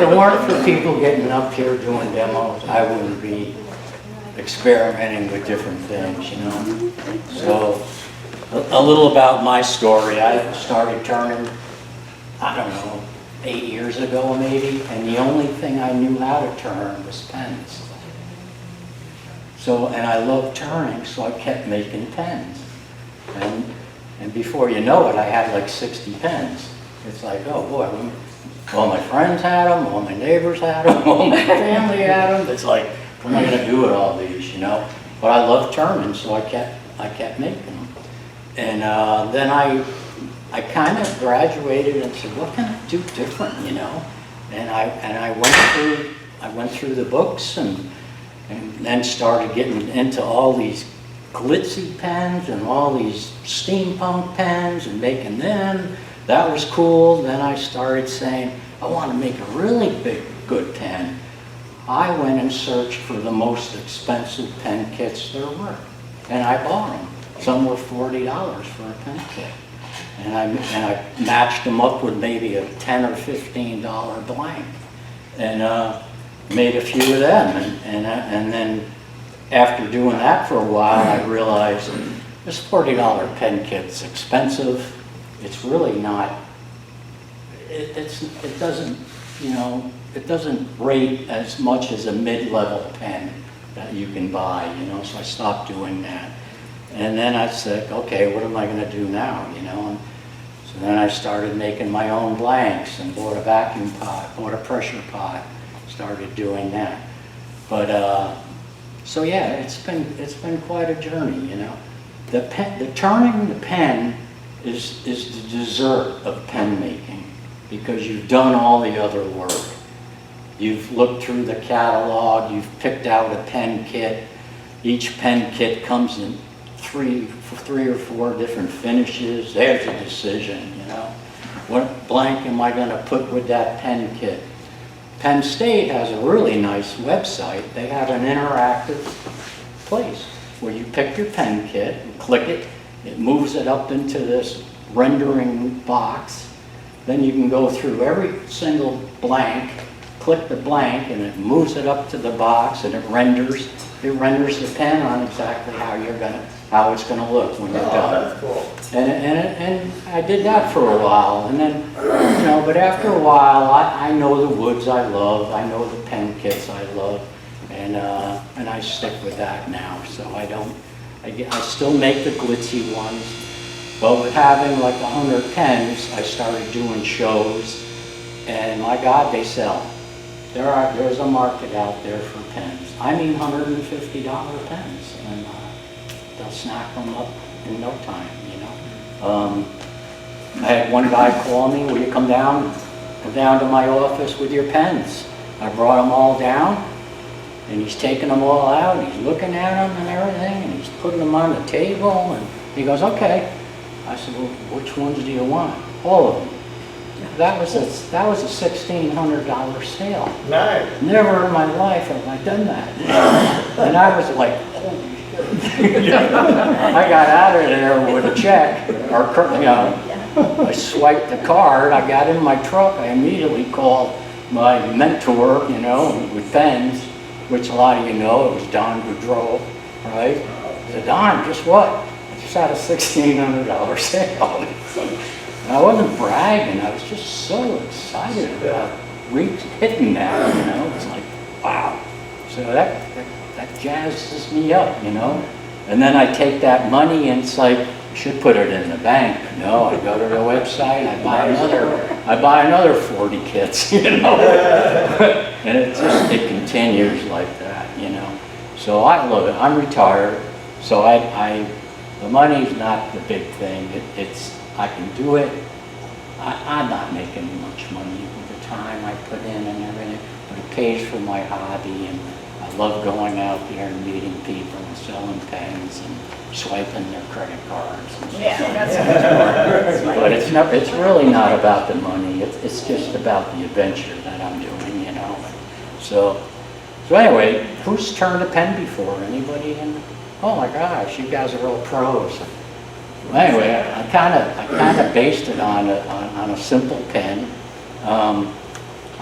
it weren't for people getting up here doing demos, I wouldn't be experimenting with different things, you know. So, a little about my story. I started turning, I don't know, 8 years ago maybe, and the only thing I knew how to turn was pens. So, and I loved turning, so I kept making pens. And before you know it, I had like 60 pens. It's like, oh boy, all my friends had them, all my neighbors had them, all my family had them. It's like, what am I going to do with all these, you know? But I loved turning, so I kept making them. And then I kind of graduated and said, what can I do different, you know? And I went through the books and then started getting into all these glitzy pens and all these steampunk pens and making them. That was cool. Then I started saying, I want to make a really big, good pen. I went and searched for the most expensive pen kits there were, and I bought them. Some were $40 for a pen kit, and I matched them up with maybe a $10 or $15 blank, and made a few of them. And then after doing that for a while, I realized this $40 pen kit's expensive. It's really not. It doesn't, you know, it doesn't rate as much as a mid-level pen that you can buy, you know, so I stopped doing that. And then I said, okay, what am I going to do now, you know? And so then I started making my own blanks and bought a vacuum pot, bought a pressure pot, started doing that. But, so yeah, it's been quite a journey, you know. The turning the pen is the dessert of pen making, because you've done all the other work. You've looked through the catalog, you've picked out a pen kit. Each pen kit comes in three or four different finishes. There's a decision, you know. What blank am I going to put with that pen kit? Penn State has a really nice website. They have an interactive place where you pick your pen kit, and click it, it moves it up into this rendering box. Then you can go through every single blank, click the blank, and it moves it up to the box, and it renders the pen on exactly how it's gonna look when you're done. That's cool. And I did that for a while, and then, you know, but after a while, I know the woods I love, I know the pen kits I love, and I stick with that now. So I still make the glitzy ones, but with having like 100 pens, I started doing shows, and my God, they sell. There's a market out there for pens. I mean $150 pens, and they'll snap them up in no time, you know. I had one guy call me, will you come down to my office with your pens? I brought them all down, and he's taking them all out, and he's looking at them and everything, and he's putting them on the table, and he goes, okay. I said, well, which ones do you want? All of them. That was a $1,600 sale. Nice. Never in my life have I done that. And I was like, holy shit. I got out of there with a check, or you know, I swiped the card, I got in my truck, I immediately called my mentor, you know, with pens, which a lot of you know, it was Don Boudreau, right? I said, Don, guess what? I just had a $1,600 sale. I wasn't bragging, I was just so excited about hitting that, you know, it's like, wow. So that jazzes me up, you know. And then I take that money and it's like, I should put it in the bank. No, I go to the website, I buy another 40 kits, you know. And it continues like that, you know. So I love it, I'm retired, so the money's not the big thing, I can do it. I'm not making much money with the time I put in and everything, but it pays for my hobby, and I love going out there and meeting people and selling pens and swiping their credit cards. And Yeah, that's what but it's really not about the money. It's just about the adventure that I'm doing, you know. So anyway, who's turned a pen before? Anybody? Oh my gosh, you guys are real pros. Anyway, I kind of based it on a simple pen.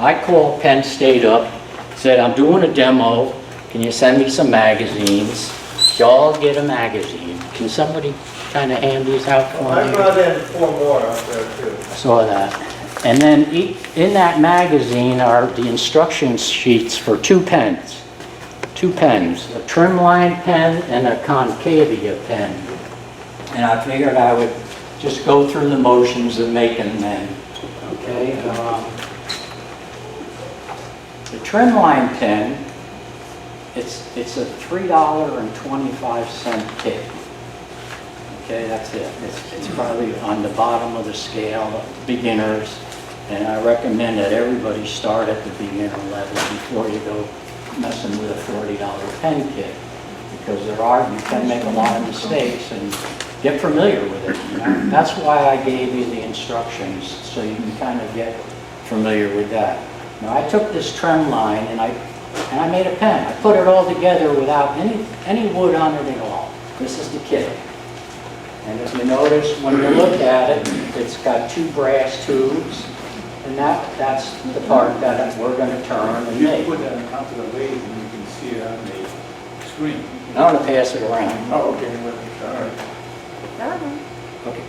I called Penn State up, said, I'm doing a demo, can you send me some magazines? Y'all get a magazine. Can somebody kind of hand these out for me? I brought in 4 more up there too. I saw that. And then in that magazine are the instruction sheets for 2 pens. 2 pens, a trimline pen and a concavia pen. And I figured I would just go through the motions of making them. Okay. The trimline pen, it's a $3.25 kit. Okay, that's it. It's probably on the bottom of the scale, beginners, and I recommend that everybody start at the beginner level before you go messing with a $40 pen kit, because you can make a lot of mistakes, and get familiar with it. You know? That's why I gave you the instructions, so you can kind of get familiar with that. Now I took this trim line and I made a pen. I put it all together without any wood on it at all. This is the kit. And if you notice, when you look at it, it's got 2 brass tubes, and that's the part that we're going to turn and You make. put that on top of the lathe and you can see it on the screen. I'm going to pass it around. Oh, okay, all right. Okay,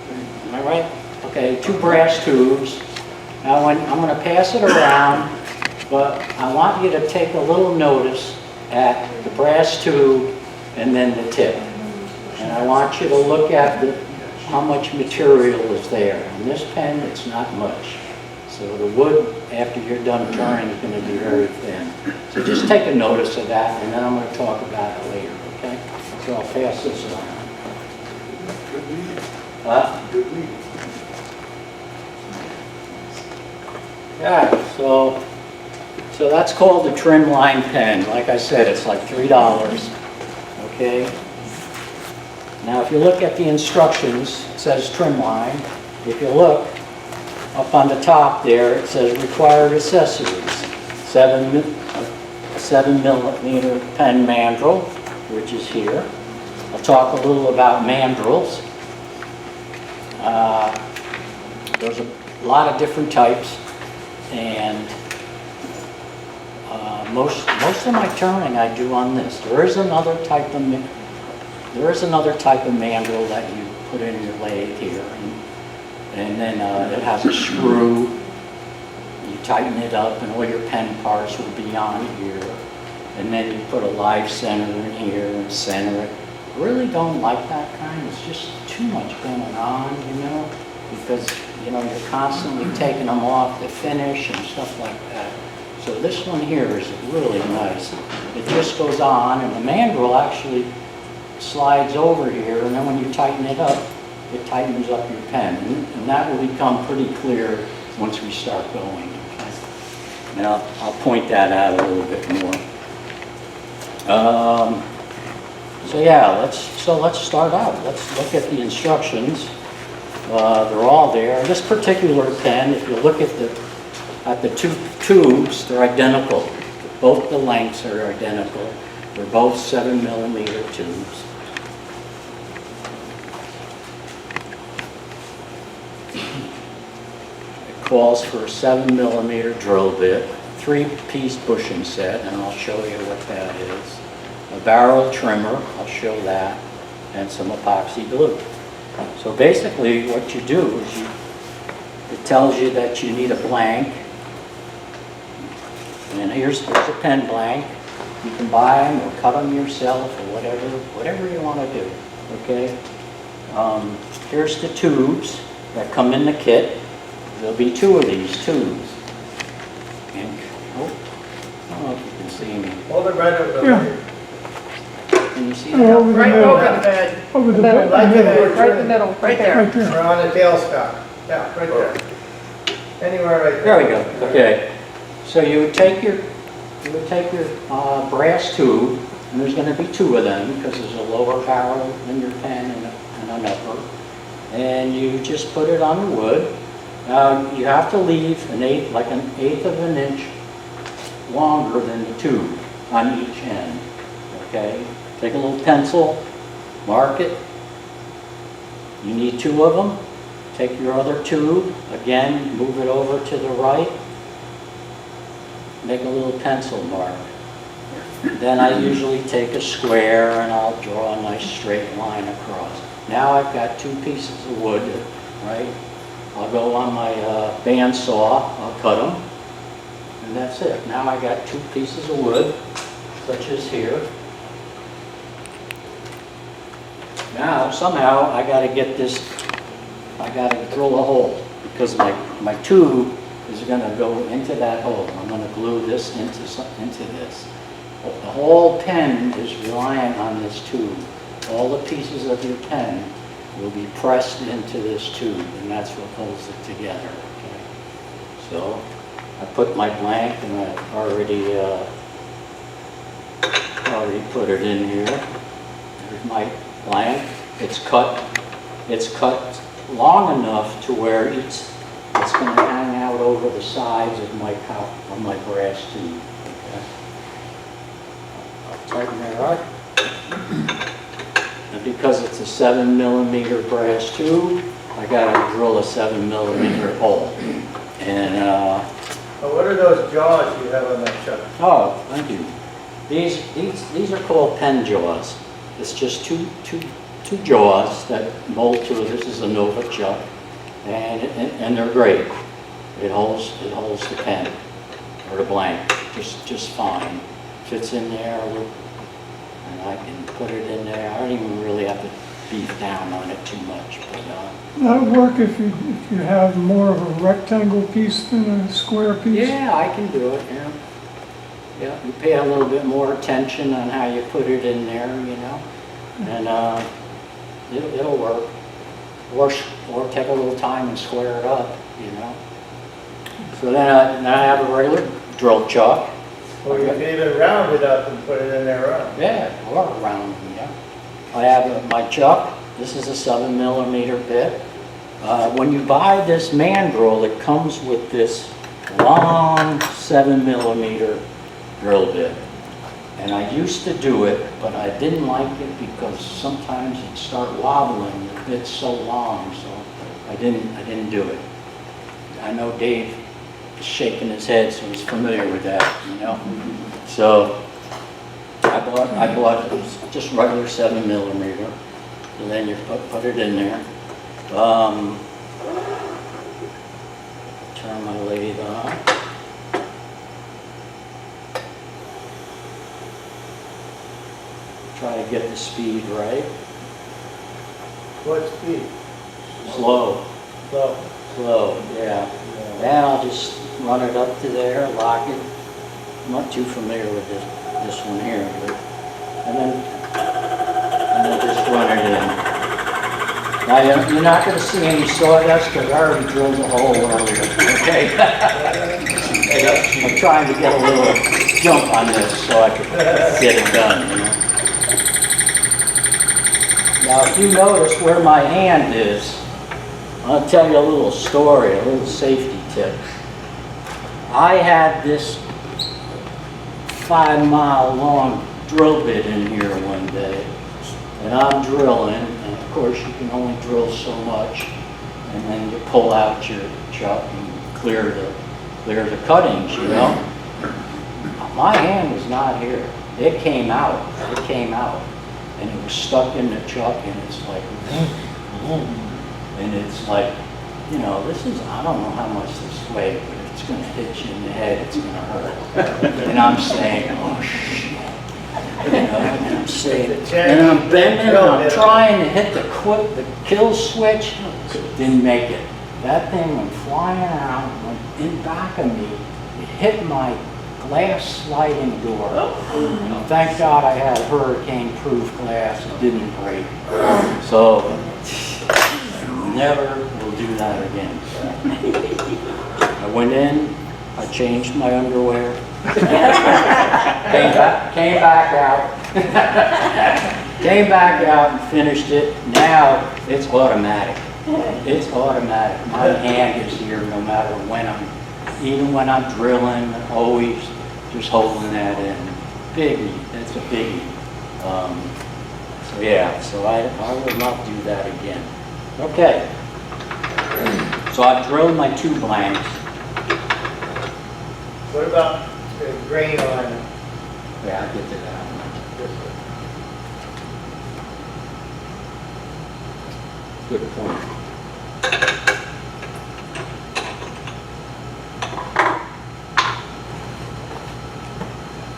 am I right? Okay, 2 brass tubes. Now I'm going to pass it around, but I want you to take a little notice at the brass tube and then the tip. And I want you to look at how much material is there. On this pen, it's not much. So the wood, after you're done turning, is going to be very thin. So just take a notice of that, and then I'm going to talk about it later, okay? So I'll pass this around. Good meeting. Good meeting. Yeah, so that's called the trim line pen. Like I said, it's like $3, okay? Now, if you look at the instructions, it says trim line. If you look up on the top there, it says required accessories. 7mm pen mandrel, which is here. I'll talk a little about mandrels. There's a lot of different types, and most of my turning I do on this. There is another type of mandrel that you put in your lathe here, and then it has a screw. You tighten it up, and all your pen parts will be on here. And then you put a live center in here and center it. I really don't like that kind. It's just too much going on, you know, because you're constantly taking them off to finish and stuff like that. So this one here is really nice. It just goes on, and the mandrel actually slides over here, and then when you tighten it up, it tightens up your pen, and that will become pretty clear once we start going. Okay? And I'll point that out a little bit more. So let's start out. Let's look at the instructions. They're all there. This particular pen, if you look at the 2 tubes, they're identical. Both the lengths are identical. They're both 7mm tubes. It calls for a 7mm drill bit, 3-piece bushing set, and I'll show you what that is. A barrel trimmer, I'll show that, and some epoxy glue. So basically what you do is it tells you that you need a blank, and here's a pen blank. You can buy them or cut them yourself or whatever you want to do, okay? Here's the tubes that come in the kit. There'll be 2 of these tubes. And, I don't know if you can see me. Hold it right over Yeah. there. Can you see Oh, that? over the Right middle. over the bed, Over the Middle. middle. Like it, right in the middle, right there. Right there. We're on the tailstock. Yeah, right there. Anywhere right there. There we go. Okay. So you would take your brass tube, and there's going to be 2 of them because there's a lower barrel in your pen and an upper. And you just put it on the wood. You have to leave an eighth of an inch longer than the tube on each end. Okay. Take a little pencil, mark it. You need 2 of them. Take your other tube, again, move it over to the right. make a little pencil mark. Then I usually take a square and I'll draw a nice straight line across. Now I've got 2 pieces of wood, right? I'll go on my bandsaw, I'll cut them, and that's it. Now I got 2 pieces of wood, such as here. Now, somehow, I gotta get this, I gotta drill a hole, because my tube is gonna go into that hole. I'm gonna glue this into this. The whole pen is reliant on this tube. All the pieces of your pen will be pressed into this tube, and that's what holds it together. Okay? So I put my blank, and I've already put it in here. There's my blank. It's cut long enough to where it's going to hang out over the sides of my brass tube. Okay? I'll tighten that up. And because it's a 7mm brass tube, I got to drill a 7mm hole. And What are those jaws you have on that chuck? oh, thank you. These are called pen jaws. It's just two jaws that mold to. This is a Nova chuck, and they're great. It holds the pen or the blank just fine. Fits in there. And I can put it in there. I don't even really have to beat down on it too much. But, That'll work if you have more of a rectangle piece than a square piece. yeah, I can do it, yeah. Yeah, you pay a little bit more attention on how you put it in there, you know, and it'll work. Or take a little time and square it up, you know. So then I have a regular drill chuck. Or you can even round it up and put it in there round. Yeah, or around, yeah. I have my chuck. This is a 7mm bit. When you buy this mandrel, it comes with this long 7mm drill bit. And I used to do it, but I didn't like it because sometimes it'd start wobbling. The bit's so long, so I didn't do it. I know Dave is shaking his head, so he's familiar with that, you know. So I bought just regular 7mm, and then you put it in there. Turn my lathe on. Try to get the speed right. What speed? Slow, Slow. yeah. Then I'll just run it up to there, lock it. I'm not too familiar with this one here, but, and then just run it in. Now you're not going to see any sawdust because I already drilled a hole earlier. Okay. I'm trying to get a little jump on this so I can get it done. You know? Now, if you notice where my hand is, I'll tell you a little story, a little safety tip. I had this 5-mile long drill bit in here one day, and I'm drilling, and of course you can only drill so much, and then you pull out your chuck and clear the cuttings, you know. My hand was not here. It came out, and it was stuck in the chuck, and it's like, and it's like, you know, this is, I don't know how much this weighs, but if it's going to hit you in the head, it's going to hurt. And I'm saying, oh shit. You know, and I'm saying, and I'm bending, and I'm trying to hit the kill switch. Didn't make it. That thing went flying out, went in back of me. It hit my glass sliding door. And thank God I had hurricane-proof glass. It didn't break. So, never will do that again. I went in, I changed my underwear, came back out and finished it. Now it's automatic. It's automatic. My hand is here no matter even when I'm drilling, always just holding that in. Biggie, that's a biggie. So yeah, so I will not do that again. Okay, so I've drilled my 2 blanks. What about grain on Yeah, I'll get to that. Good point.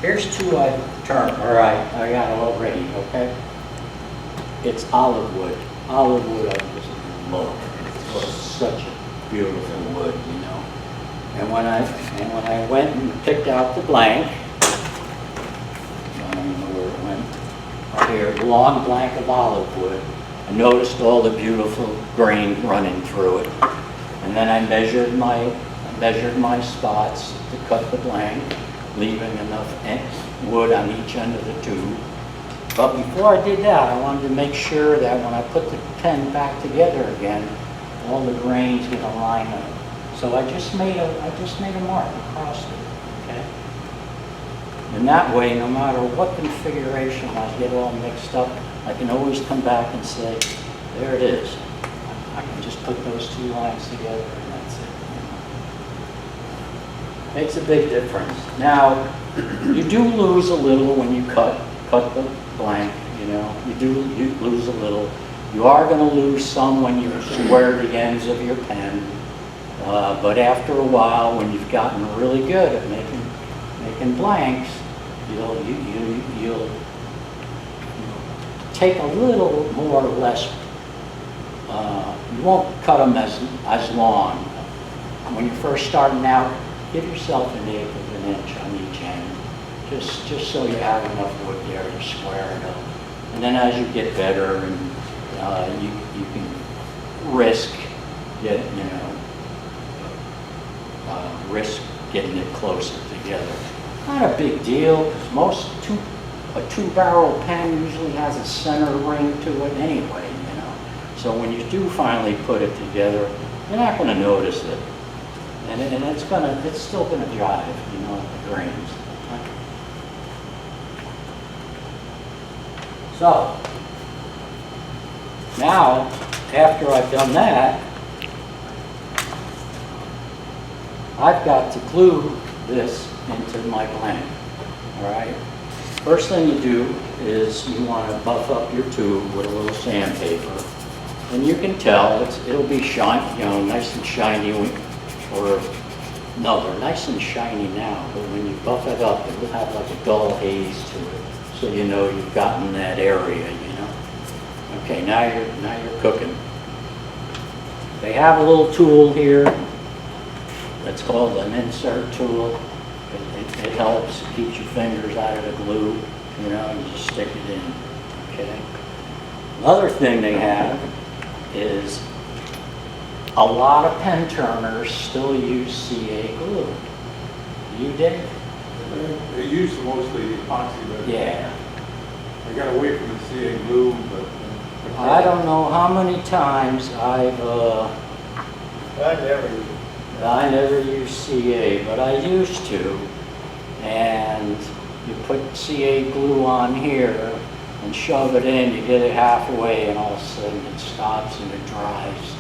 Here's two I turned, all right, I got it all ready, okay? It's olive wood. Olive wood, I just love. It's such a beautiful wood, you know? And when I went and picked out the blank, I don't even know where it went, right here, long blank of olive wood, I noticed all the beautiful grain running through it. And then I measured my spots to cut the blank, leaving enough wood on each end of the tube. But before I did that, I wanted to make sure that when I put the pen back together again, all the grain's gonna line up. So I just made a mark across it, okay? And that way, no matter what configuration I get all mixed up, I can always come back and say, there it is. I can just put those two lines together and that's it. You know? Makes a big difference. Now, you do lose a little when you cut the blank, you know. You lose a little. You are going to lose some when you square the ends of your pen. But after a while, when you've gotten really good at making blanks, you'll take a little more or less. You won't cut them as long. When you're first starting out, give yourself 1/8 of an inch on each end, just so you have enough wood there to square it up. And then as you get better, and you can risk getting it closer together. Not a big deal, because a two-barrel pen usually has a center ring to it anyway, you know. So when you do finally put it together, you're not going to notice it, and it's still going to jive, you know, the grains. So now, after I've done that, I've got to glue this into my blank, all right? First thing you do is you want to buff up your tube with a little sandpaper. And you can tell it'll be shiny, you know, nice and shiny, no, they're nice and shiny now, but when you buff it up, it will have like a dull haze to it, so you know you've gotten that area, you know. Okay, now you're cooking. They have a little tool here that's called an insert tool. It helps, it keeps your fingers out of the glue, you know, and just stick it in, okay? Another thing they have is a lot of pen turners still use CA glue. You did? They use mostly epoxy, but Yeah. I got away from the CA glue, but. I don't know how many times I I never use CA, but I used to. And you put CA glue on here and shove it in, you get it halfway, and all of a sudden it stops and it dries.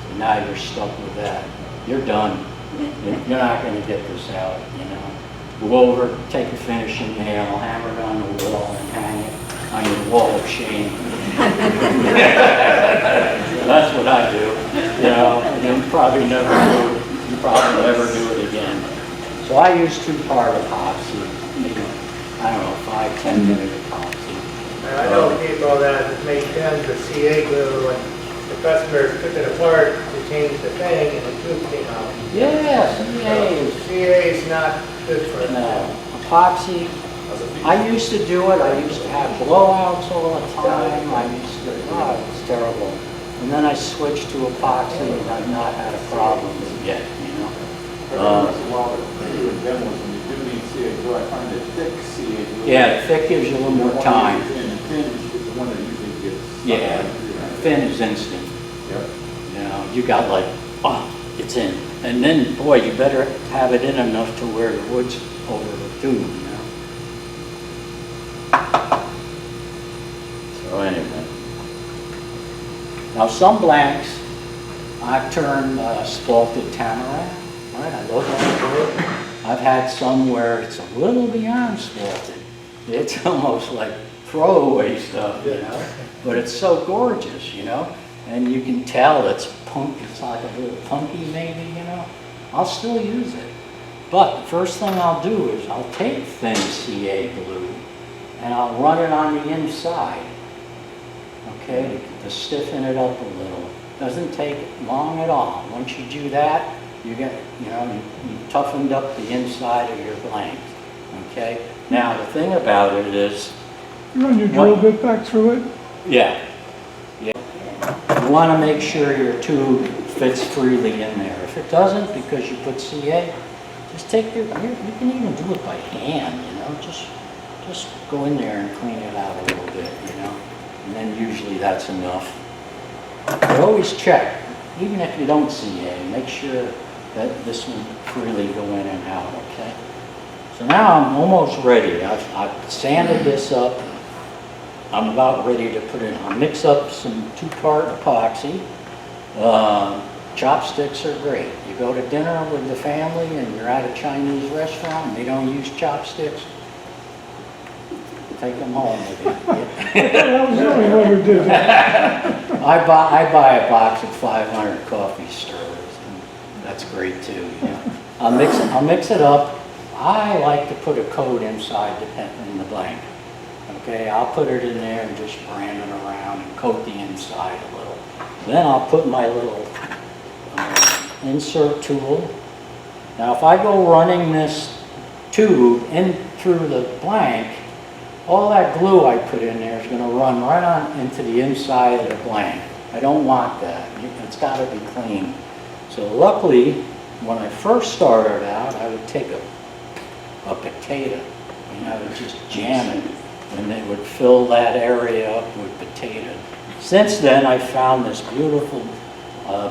And now you're stuck with that. You're done. You're not going to get this out, you know. Go over, take a finishing nail, hammer it on the wall, and hang it on your wall of shame. That's what I do, you know, and you'll probably never do it again. So I use 2-part epoxy, maybe, I don't know, 5-10 minute epoxy. I know people that make pens with CA glue, and the customer took it apart to change the thing, and the tube came out. Yeah, CA is not good for it. no, epoxy, I used to do it, I used to have blowouts all the time, it's terrible. And then I switched to epoxy, and I've not had a problem yet, you know. Every once in a while, doing demos, when you do need CA glue, I find that thick CA glue. Yeah, thick gives you a little more time. And thin is the one that usually gets. Yeah, thin is instant. Yep. You know, you got like, oh, it's in. And then, boy, you better have it in enough to where the wood's over the tube, you know. So anyway. Now some blanks, I've turned spalted tamarack, right? I love that wood. I've had some where it's a little beyond spalted. It's almost like throwaway stuff, you know? But it's so gorgeous, you know? And you can tell it's punk, it's like a little punky maybe, you know? I'll still use it. But the first thing I'll do is I'll take thin CA glue and I'll run it on the inside, okay, to stiffen it up a little. Doesn't take long at all. Once you do that, you get, you know, you toughened up the inside of your blank, okay? Now, the thing about it is, You run your drill bit back through it? yeah. You want to make sure your tube fits freely in there. If it doesn't, because you put CA, just take you can even do it by hand, you know, just go in there and clean it out a little bit, you know, and then usually that's enough. But always check, even if you don't CA, make sure that this will freely go in and out, okay? So now I'm almost ready. I've sanded this up. I'm about ready to put it on. Mix up some 2-part epoxy. Chopsticks are great. You go to dinner with the family and you're at a Chinese restaurant and they don't use chopsticks, take them home with you. That was the only one who did that. I buy a box of 500 coffee stirrers, and that's great too. You know? I'll mix it up. I like to put a coat inside in the blank. Okay, I'll put it in there and just brand it around and coat the inside a little. Then I'll put my little insert tool. Now if I go running this tube in through the blank, all that glue I put in there is going to run right on into the inside of the blank. I don't want that. It's got to be clean. So luckily, when I first started out, I would take a potato and I would just jam it, and it would fill that area up with potato. Since then, I found this beautiful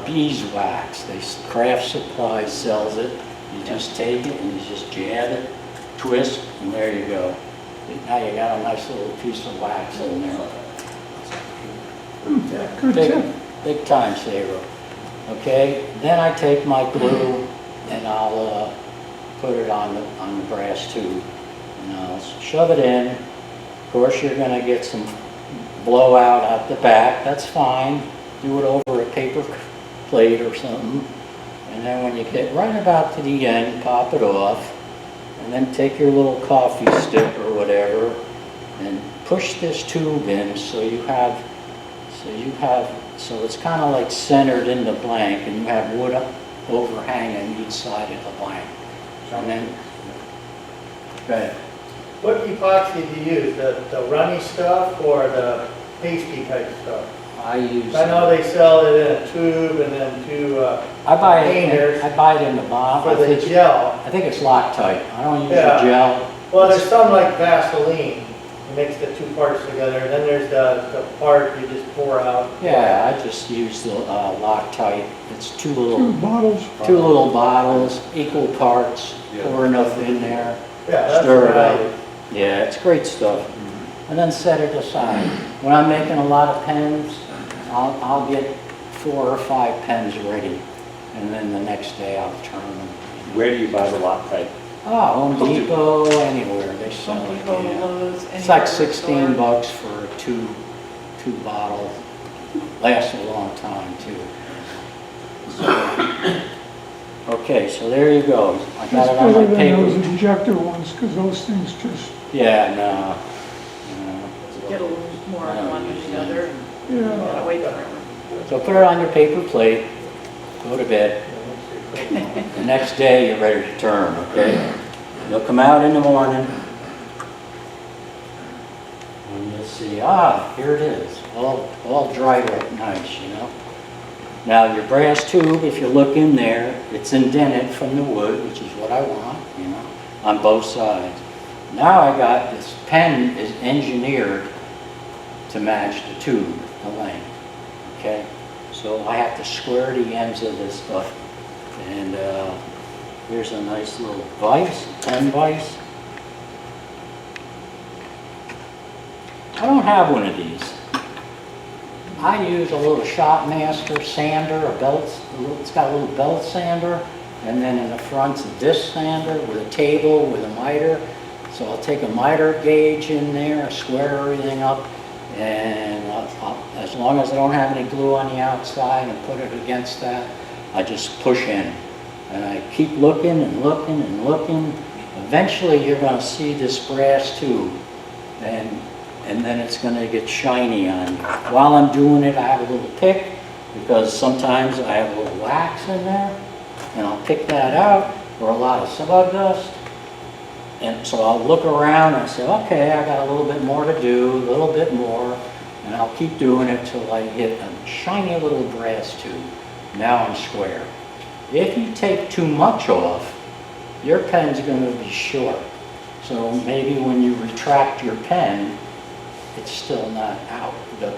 beeswax. Craft Supply sells it. You just take it and you just jab it, twist, and there you go. Now you got a nice little piece of wax in there. Good tip. Big time saver. Okay, then I take my glue and I'll put it on the brass tube. And I'll shove it in. Of course, you're going to get some blowout out the back. That's fine. Do it over a paper plate or something. And then when you get right about to the end, pop it off. And then take your little coffee stick or whatever and push this tube in so it's kind of like centered in the blank, and you have wood overhanging each side of the blank. And then, go ahead. What epoxy do you use? The runny stuff or the pasty type stuff? I know they sell it in a tube and then two I buy containers it in the bottom. for the gel. I think it's Loctite. I don't use Yeah. the gel. Well, there's some like Vaseline. You mix the 2 parts together, and then there's the part you just pour out. Yeah, I just use the Loctite. It's two little Bottles. equal parts. Pour enough in there. Yeah, that's Stir what it I up. use. Yeah, it's great stuff. And then set it aside. When I'm making a lot of pens, I'll get 4 or 5 pens ready, and then the next day I'll turn them. Where do you buy the Loctite? Home Depot, anywhere they sell it. Yeah. It's like 16 bucks for a two bottle. Lasts a long time too. Okay, so there you go. I got It's it on better my than paper. those injector ones, because those things just, Yeah, no. Get a little more on one than the other, and yeah. gotta wait forever. So put it on your paper plate, go to bed. The next day you're ready to turn, okay? You'll come out in the morning and you'll see, here it is, all dried up nice, you know? Now your brass tube, if you look in there, it's indented from the wood, which is what I want, you know, on both sides. Now I got this pen is engineered to match the tube, the length, okay? So I have to square the ends of this stuff. And here's a nice little vise, pen vise. I don't have one of these. I use a little Shopmaster sander, it's got a little belt sander, and then in the front's a disc sander with a table with a miter. So I'll take a miter gauge in there, square everything up, and as long as I don't have any glue on the outside and put it against that, I just push in. And I keep looking and looking and looking. Eventually you're going to see this brass tube, and then it's going to get shiny on you. While I'm doing it, I have a little pick, because sometimes I have a little wax in there, and I'll pick that out, or a lot of sawdust. And so I'll look around and say, okay, I got a little bit more to do, a little bit more, and I'll keep doing it till I hit a shiny little brass tube. Now I'm square. If you take too much off, your pen's going to be short. So maybe when you retract your pen, it's still not out. The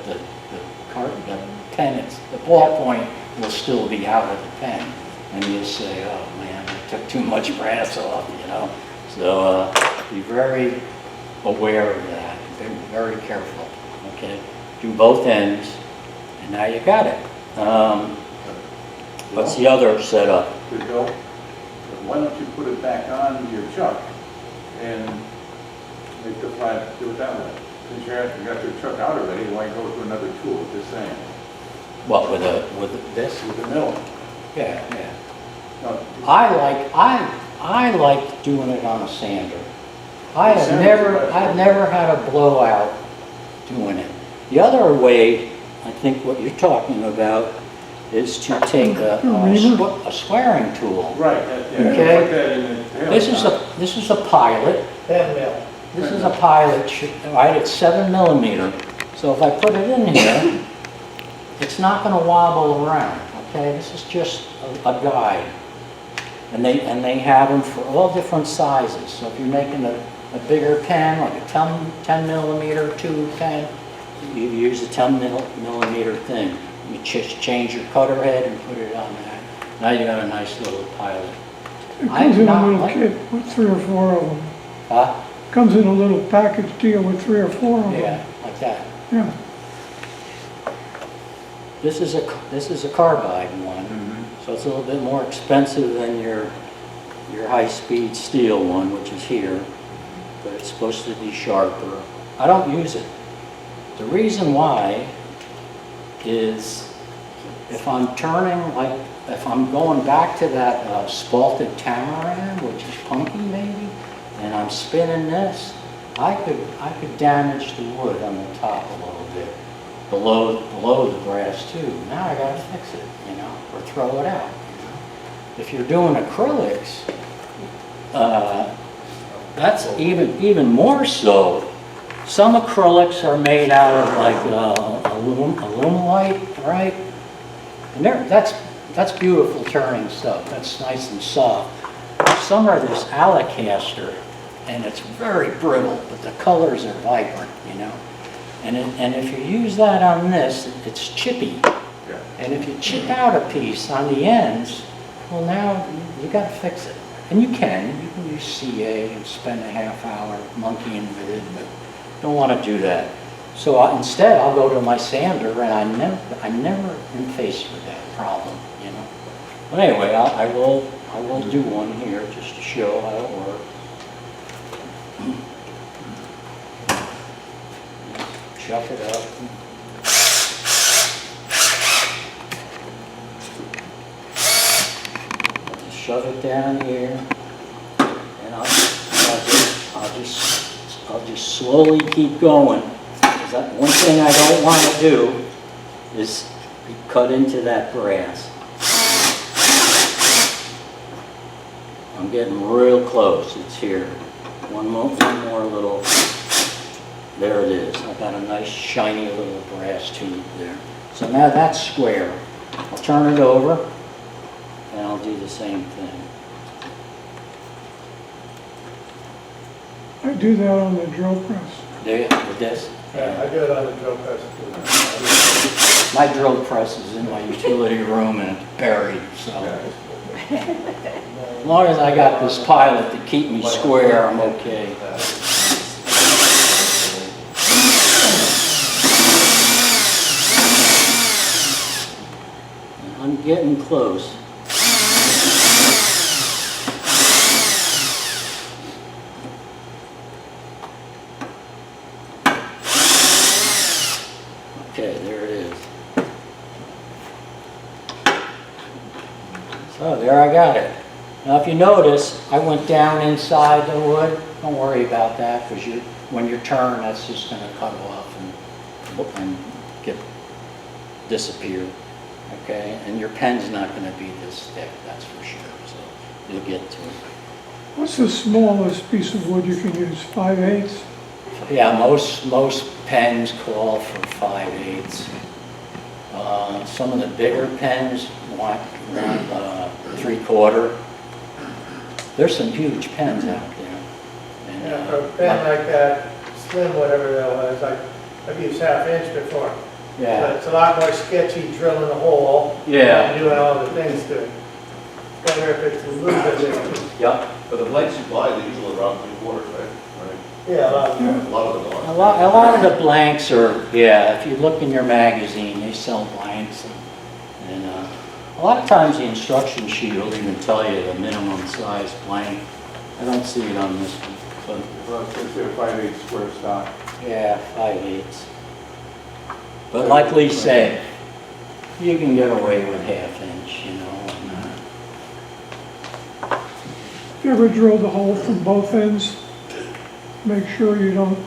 pen, the ballpoint will still be out of the pen. And you'll say, oh man, I took too much brass off, you know. So be very aware of that. Be very careful, okay? Do both ends, and now you got it. What's the other setup? Good, Bill. Why don't you put it back on your chuck and make the flat, do it that way? Since you got your chuck out already, why go to another tool, just saying? What, with this? With the mill. Yeah, yeah. No, I like doing it on a sander. I've Sander's never had a blowout doing it. The other way, I think what you're talking about, is to take a squaring tool. Right, yeah. Okay. Put that in the This is a pilot. 10 mil. This is a pilot, right? It's 7 millimeter. So if I put it in here, it's not going to wobble around. Okay, this is just a guide. And they have them for all different sizes. So if you're making a bigger pen, like a 10 millimeter tube pen, you use a 10 millimeter thing. You just change your cutter head and put it on that. Now you got a nice little pilot. It comes in a little kit with 3 or 4 of them. Huh? Comes in a little package deal with 3 or 4 of them. Yeah, like that. Yeah. This is a carbide one, so it's a little bit more expensive than your high-speed steel one, which is here, but it's supposed to be sharper. I don't use it. The reason why is if I'm turning, like if I'm going back to that spalted tamaran, which is punky maybe, and I'm spinning this, I could damage the wood on the top a little bit. Below the brass tube. Now I gotta fix it, you know, or throw it out. You know? If you're doing acrylics, that's even more so. Some acrylics are made out of like aluminite, right? And that's beautiful turning stuff. That's nice and soft. Some are this alacaster, and it's very brittle, but the colors are vibrant, you know. And if you use that on this, it's chippy. Yeah. And if you chip out a piece on the ends, well now you got to fix it. And you can use CA and spend a half hour monkeying with it, but don't want to do that. So instead I'll go to my sander, and I never am faced with that problem, you know. But anyway, I will do one here just to show how it works. Chuck it up. Just shove it down here, and I'll just slowly keep going. Because one thing I don't want to do is cut into that brass. I'm getting real close. It's here. One more little. There it is. I've got a nice shiny little brass tube there. So now that's square. I'll turn it over and I'll do the same thing. I do that on the drill press. Do you? With this? Yeah, I do it on the drill press too. My drill press is in my utility room and it's buried, so. As long as I got this pilot to keep me square, I'm okay. I'm getting close. Okay, there it is. So there I got it. Now if you notice, I went down inside the wood. Don't worry about that, because when you turn, that's just going to cut off and disappear. Okay, and your pen's not going to be this thick, that's for sure. So you'll get to it. What's the smallest piece of wood you can use, 5/8? Yeah, most pens call for 5/8. Some of the bigger pens want 3/4. There's some huge pens out there. And, Yeah, for a pen like that, slim, whatever that was, I've used 1/2 inch before. But yeah, it's a lot more sketchy drilling a hole. Yeah. And doing all the things to it. Better if it's a little bit bigger. yep. But the blanks you buy, they're usually around 3/4, right? Yeah, a lot of them. A lot of them are. A lot of the blanks are, yeah, if you look in your magazine, they sell blanks. And a lot of times the instruction sheet will even tell you the minimum size blank. I don't see it on this one, Well, it's going to say a 5/8 square stock. but yeah, 5/8. But like Lee said, you can get away with 1/2 inch, you know. And, If you ever drilled a hole from both ends, make sure you don't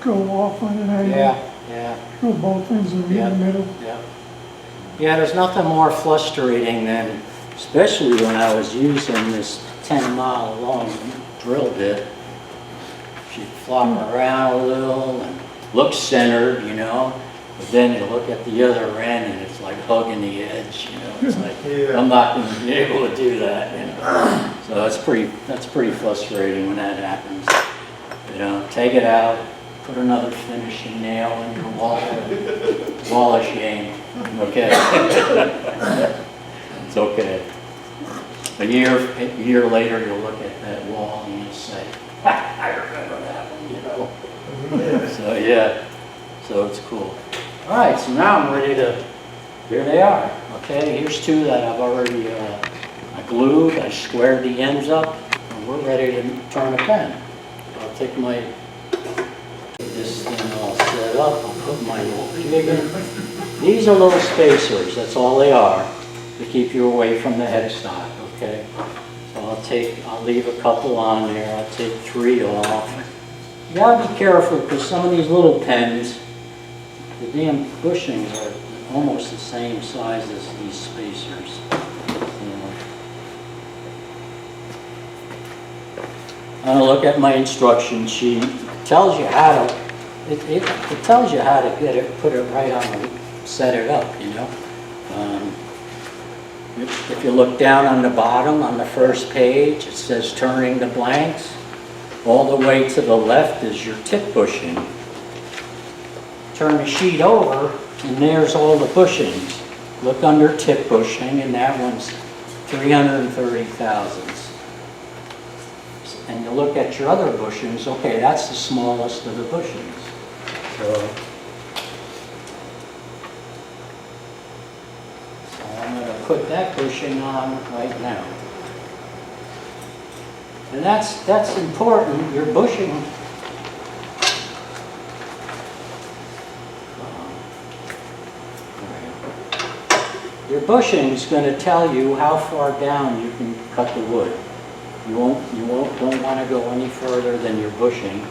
go off on an angle. yeah. Drill both ends and meet in the middle. Yeah. Yeah, there's nothing more frustrating than, especially when I was using this 10-mile long drill bit, she'd flop around a little and look centered, you know, but then you look at the other end and it's like hugging the edge, you know, it's like, Yeah. I'm not going to be able to do that, you know. So that's pretty frustrating when that happens. You know, take it out, put another finishing nail in your wall, wall of shame. Okay. It's okay. A year later, you'll look at that wall and you'll say, I remember that one, you know. So yeah, so it's cool. All right, so now I'm ready to, here they are. Okay, here's two that I've already I glued, I squared the ends up, and we're ready to turn a pen. I'll take my, this thing all set up, I'll put my little jig in. These are little spacers, that's all they are, to keep you away from the headstock, okay? So I'll leave a couple on there, I'll take 3 off. You gotta be careful, because some of these little pens, the damn bushings are almost the same size as these spacers. I'm gonna look at my instruction sheet. It tells you how to, it tells you how to get it, put it right on the, set it up, you know. If you look down on the bottom, on the first page, it says turning the blanks. All the way to the left is your tip bushing. Turn the sheet over, and there's all the bushings. Look under tip bushing, and that one's 330 thousandths. And you look at your other bushings, okay, that's the smallest of the bushings. So I'm going to put that bushing on right now. And that's important, your bushing. Your bushing is going to tell you how far down you can cut the wood. You don't want to go any further than your bushing,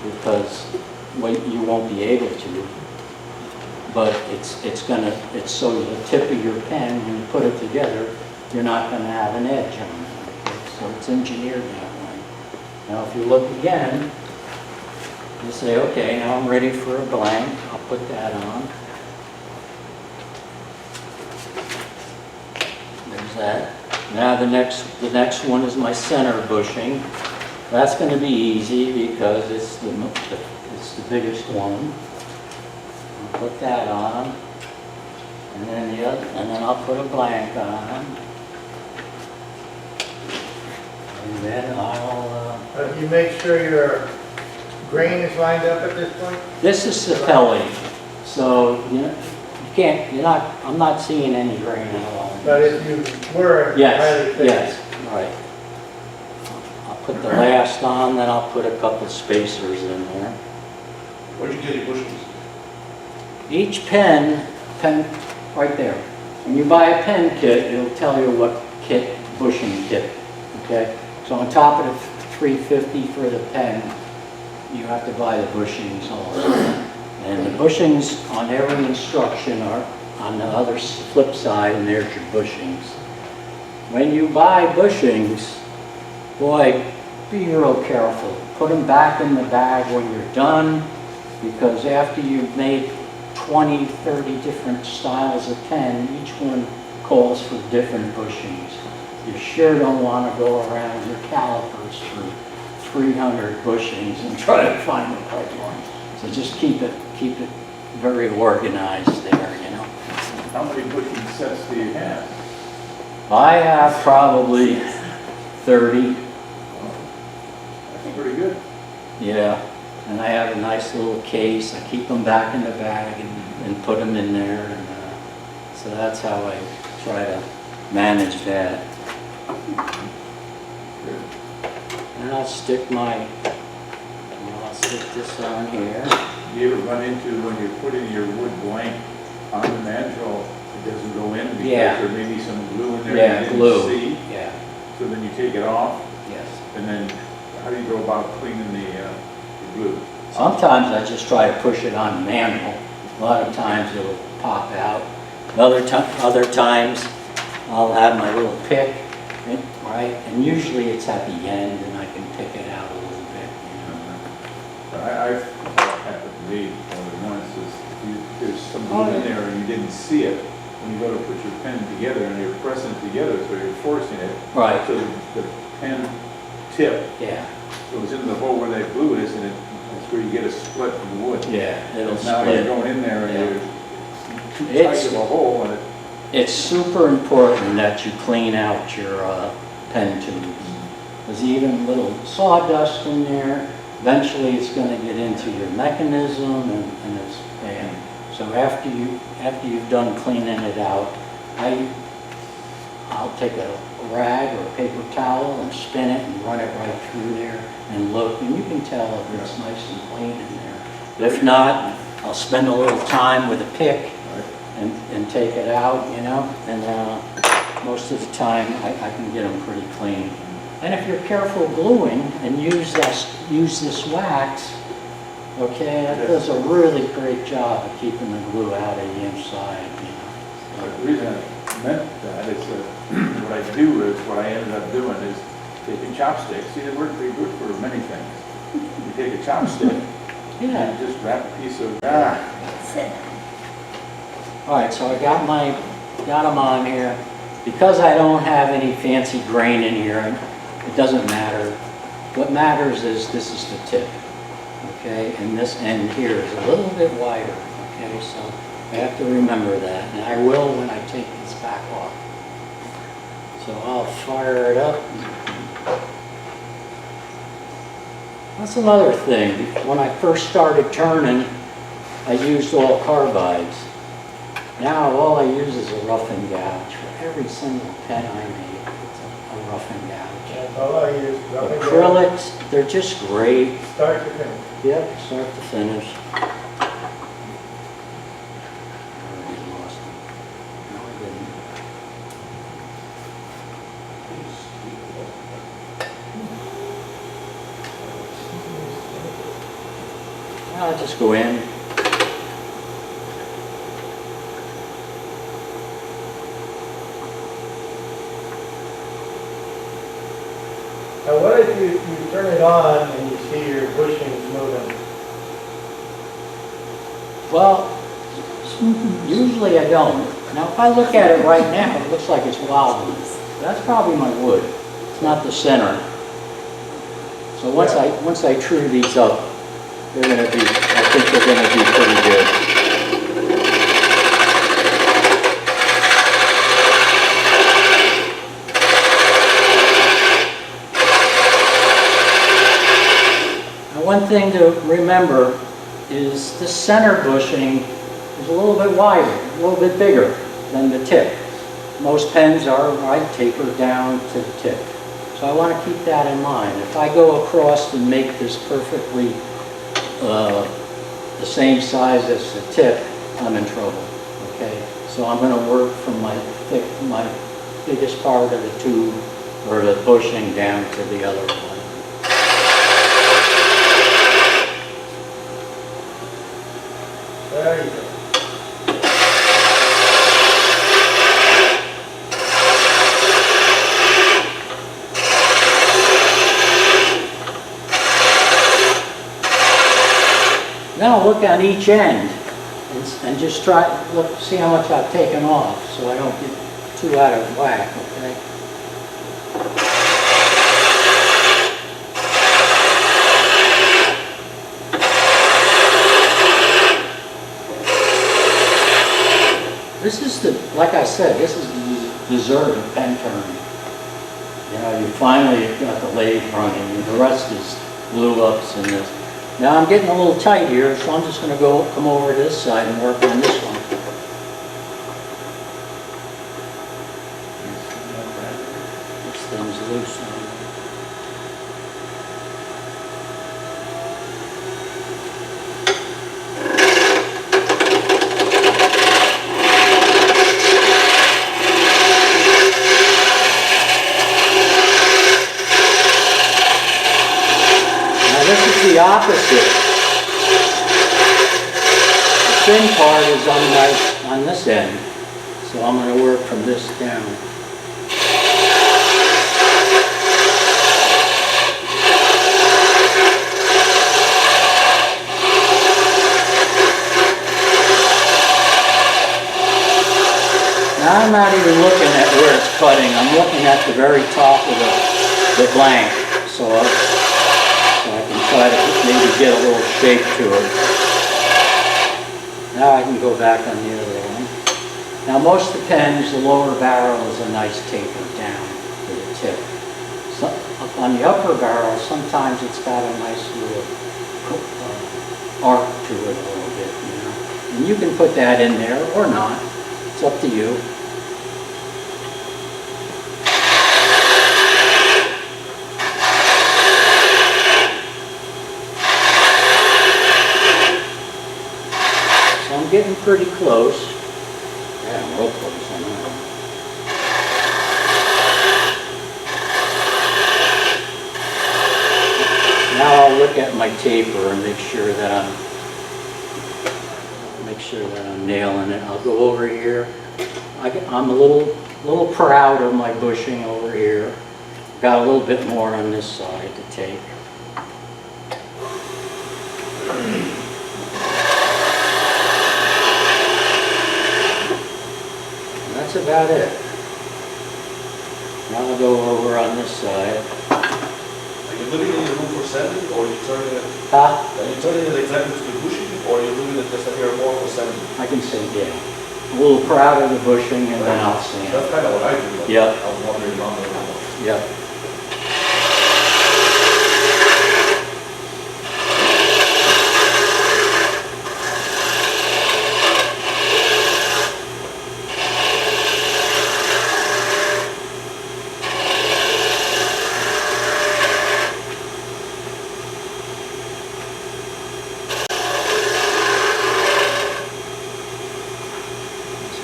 because you won't be able to. But it's so the tip of your pen, when you put it together, you're not going to have an edge on it. Okay? So it's engineered that way. Now if you look again, you say, okay, now I'm ready for a blank. I'll put that on. There's that. Now the next one is my center bushing. That's going to be easy because it's the biggest one. I'll put that on, and then I'll put a blank on, and then I'll. You make sure your grain is lined up at this point? This is Sapelli, so you can't. I'm not seeing any grain at all. But if you were Yes, highly thick. yes, right. I'll put the last on, then I'll put a couple spacers in there. Where'd you get your bushings? each pen right there. When you buy a pen kit, it'll tell you what kit, bushing kit, okay? So on top of the $350 for the pen, you have to buy the bushings also. And the bushings on every instruction are on the other flip side, and there's your bushings. When you buy bushings, boy, be real careful. Put them back in the bag when you're done, because after you've made 20, 30 different styles of pen, each one calls for different bushings. You sure don't want to go around your calipers for 300 bushings and try to find the right one. So just keep it very organized there, you know. How many bushing sets do you have? I have probably 30, That's pretty good. yeah. And I have a nice little case. I keep them back in the bag and put them in there. And so that's how I try to manage that. And I'll stick this on here. Do you ever run into when you're putting your wood blank on the mandrel, it doesn't go in because Yeah. there may be some glue in there Yeah, you didn't glue. see? Yeah, So then you take it off, yes. and then how do you go about cleaning the glue? Sometimes I just try to push it on the manual. A lot of times it'll pop out. Other times I'll have my little pick, right? And usually it's at the end and I can pick it out a little bit, you know. I've happened to me only once, is there's some glue in there and you didn't see it. When you go to put your pen together and you're pressing it together, so you're forcing it. Right. So the pen tip Yeah, goes into the hole where that glue is, and that's where you get a split from the wood. yeah, it'll Now you're split. going in there and Yeah. you're too It's- tight of a hole, and it, It's super important that you clean out your pen tubes. There's even little sawdust in there. Eventually it's going to get into your mechanism and it's bad. So after you've done cleaning it out, I'll take a rag or a paper towel and spin it and run it right through there and look, and you can tell if it's nice and clean in there. If not, I'll spend a little time with a pick and take it out, you know, and most of the time I can get them pretty clean. And if you're careful gluing and use this wax, okay, that does a really great job of keeping the glue out of the inside, you know. the reason I meant that is that what I do is, what I ended up doing is taking chopsticks. See, they work pretty good for many things. You take a chopstick, Yeah. and you just wrap a piece of, All right, so I got them on here. Because I don't have any fancy grain in here, it doesn't matter. What matters is this is the tip, okay? And this end here is a little bit wider, okay? So I have to remember that, and I will when I take this back off. So I'll fire it up. That's another thing. When I first started turning, I used all carbides. Now all I use is a rough and gouge. For every single pen I make, it's a rough and gouge. That's all I use, rough and gouge, Acrylics, they're just great. start to finish. Yep, start to finish. Already lost it. No, I didn't. I'll just go in. Now what if you turn it on and you see your bushings moving? Well, usually I don't. Now, if I look at it right now, it looks like it's wobbly. That's probably my wood. It's not the center. So once I true these up, they're going to be, I think they're going to be pretty good. Now, one thing to remember is the center bushing is a little bit wider, a little bit bigger than the tip. Most pens are right tapered down to the tip. So I want to keep that in mind. If I go across and make this perfectly the same size as the tip, I'm in trouble, okay? So I'm gonna work from my biggest part of the tube, or the bushing, down to the other one. There you go. Now look on each end and just try, look, see how much I've taken off so I don't get too out of whack, okay? This is the, like I said, this is the dessert of pen turning. You know, you finally got the lathe running, and the rest is glue ups and this. Now I'm getting a little tight here, so I'm just going to come over this side and work on this one. This thing's loose now. Now this is the opposite. The thin part is on this end, so I'm going to work from this down. Now I'm not even looking at where it's cutting. I'm looking at the very top of the blank, so I can try to maybe get a little shape to it. Now I can go back on the other one. Now most of the pens, the lower barrel is a nice taper down to the tip. So, up on the upper barrel, sometimes it's got a nice little arc to it a little bit, you know. And you can put that in there or not. It's up to you. I'm getting pretty close. Yeah, I'm real close on that. Now I'll look at my taper and make sure that I'm nailing it. I'll go over here. I'm a little proud of my bushing over here. Got a little bit more on this side to take. That's about it. Now I'll go over on this side. Are you doing it in the room for sanding, or you turning it? Ah, Are you turning it exactly to the bushing, or are you doing it just here more for sanding? I can say, yeah. A little proud of the bushing, and then I'll sand. That's kind of what I do. But Yeah. I was wondering about that. Yep.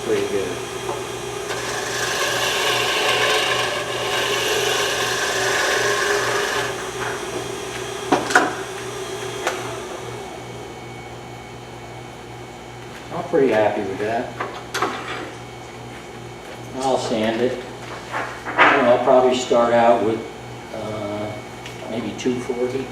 Pretty good. I'm pretty happy with that. I'll sand it. I'll probably start out with maybe 240.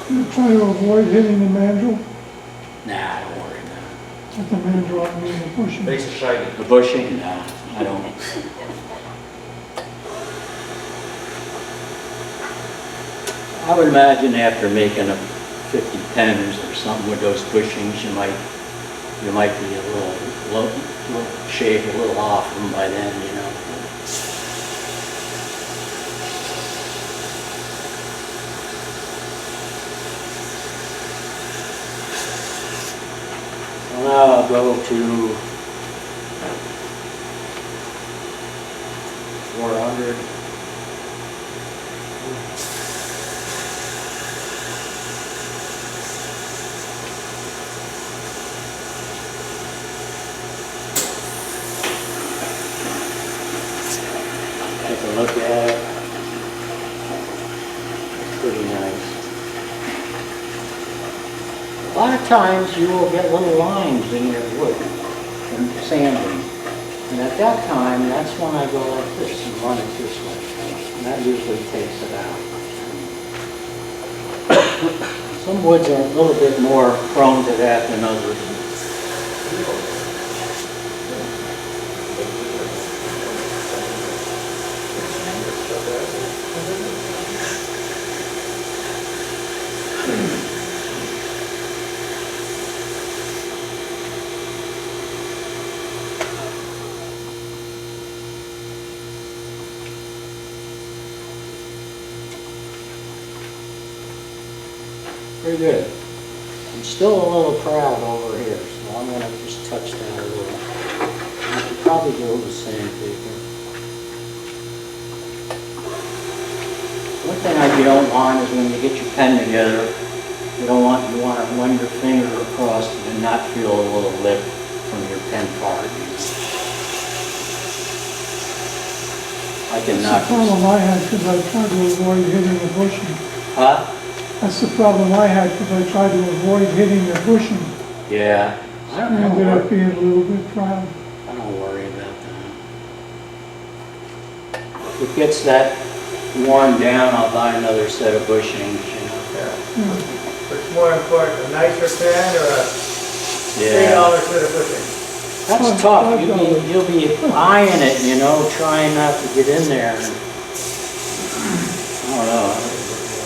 You try to avoid hitting the mandrel. Nah, don't worry about With the mandrel, I mean the bushing. Makes it shiny. it. The bushing, no, I don't. I would imagine after making a 50 pens or something with those bushings, you might be a little shape a little off them by then, you know. to 400. Take a look at it. It's pretty nice. A lot of times you will get little lines in your wood from sanding. And at that time, that's when I go like this and run it this way. And that usually takes it out. Some woods are a little bit more prone to that than others. Pretty good. I'm still a little proud over here, so I'm going to just touch that a little. I could probably do the same paper. One thing you don't want is when you get your pen together, you want to run your finger across and not feel a little lip from your pen part. I That's cannot. the problem I had because I tried to avoid hitting the bushing. Huh? That's the problem I had because I tried to avoid hitting the bushing. Yeah. I I don't ended know. up being a little bit proud. I don't worry about that. If it gets that worn down, I'll buy another set of bushings, you know. Yeah. What's more important, a nicer pen or a $3 for the bushing? That's tough. You'll be eyeing it, you know, trying not to get in there. And, I don't know.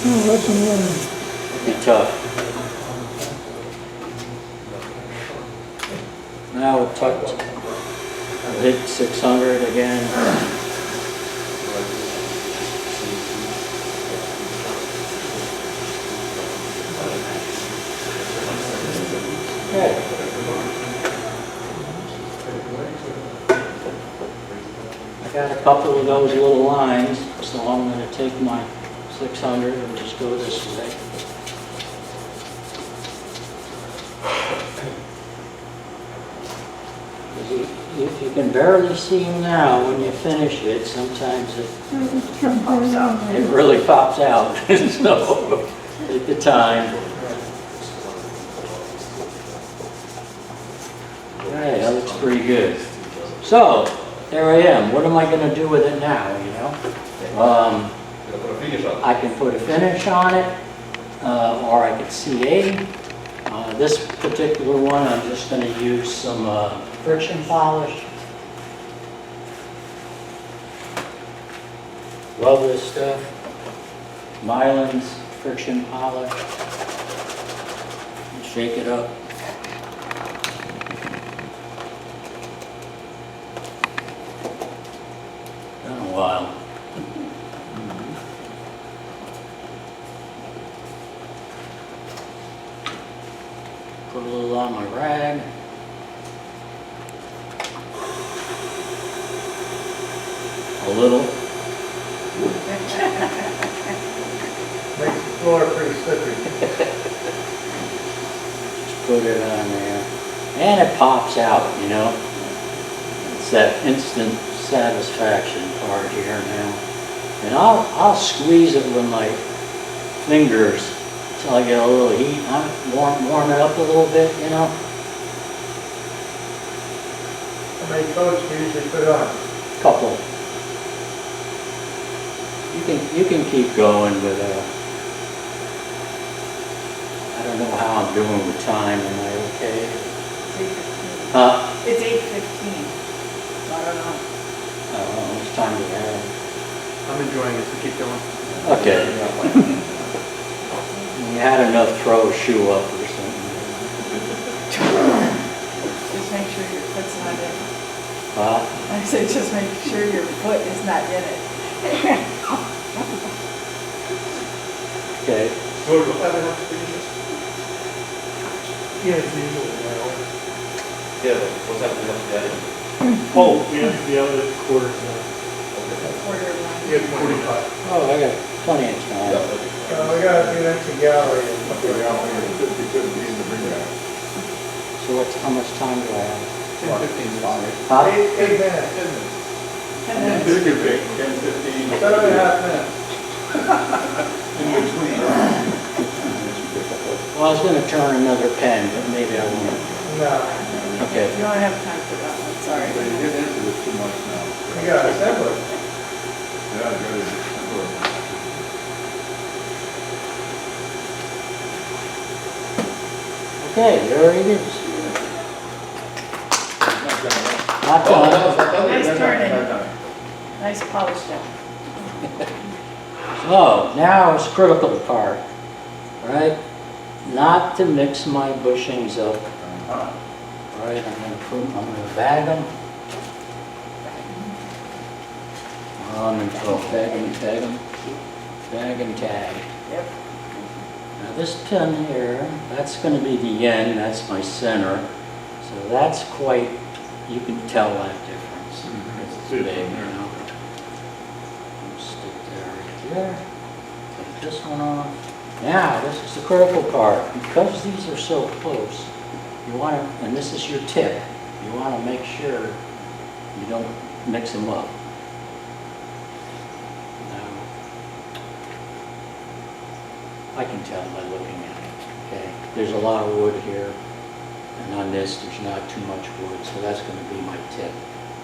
No, that's another. It'd be tough. Now we'll touch, we'll hit 600 again. Okay. I got a couple of those little lines, so I'm going to take my 600 and just go this way. If you can barely see them now, when you finish it, sometimes it really pops out. So, take the time. Okay, that looks pretty good. So, there I am. What am I going to do with it now, you know? I can put a finish on it, or I could CA. This particular one, I'm just going to use some friction polish. Love this stuff. Mylan's friction polish. Shake it up. Been a while. Put a little on my rag. A little. Makes the floor pretty slippery. Just put it on there. And it pops out, you know. It's that instant satisfaction part here now. And I'll squeeze it with my fingers until I get a little heat. Warm it up a little bit, you know. How many coats do you usually put on? Couple. You can keep going, but I don't know how I'm doing with time. Am I okay? It's 8:15, so I don't know. I don't know. It's time to have. I'm enjoying it, so keep going. Okay. You had enough, throw a shoe up or something. Just make sure your foot's not in it. I say just make sure your foot is not in it. Okay. George, what time do I have to finish this? Yeah, it's usually now. together, what's that we have together? Oh, we have to be able to quarter now. Quarter of line. We have 45. Oh, I got plenty of time. We got a few extra gallery. Okay, now, we're gonna 50/50 in the bring back. So how much time do I have? 10-15 minutes. Huh? 8 minutes. 10 minutes. Pick your pick, 10-15. 7.5 minutes. In between. Well, I was gonna turn another pen, but maybe I won't. No, Okay. You don't have time for that one, sorry. But you get into this too much now. we got a assembly. Yeah, I got it. Okay, there it is. Not done. Nice turning. Nice polished job. So, now it's critical part, right? Not to mix my bushings up, right? I'm gonna bag them. Bag and tag. Yep. Now this pin here, that's going to be the end, that's my center. So that's quite, you can tell that difference. It's big, you know. Stick that right there. Take this one off. Now, this is the critical part. Because these are so close, you want to, and this is your tip, you want to make sure you don't mix them up. I can tell by looking at it, okay? There's a lot of wood here, and on this, there's not too much wood, so that's gonna be my tip.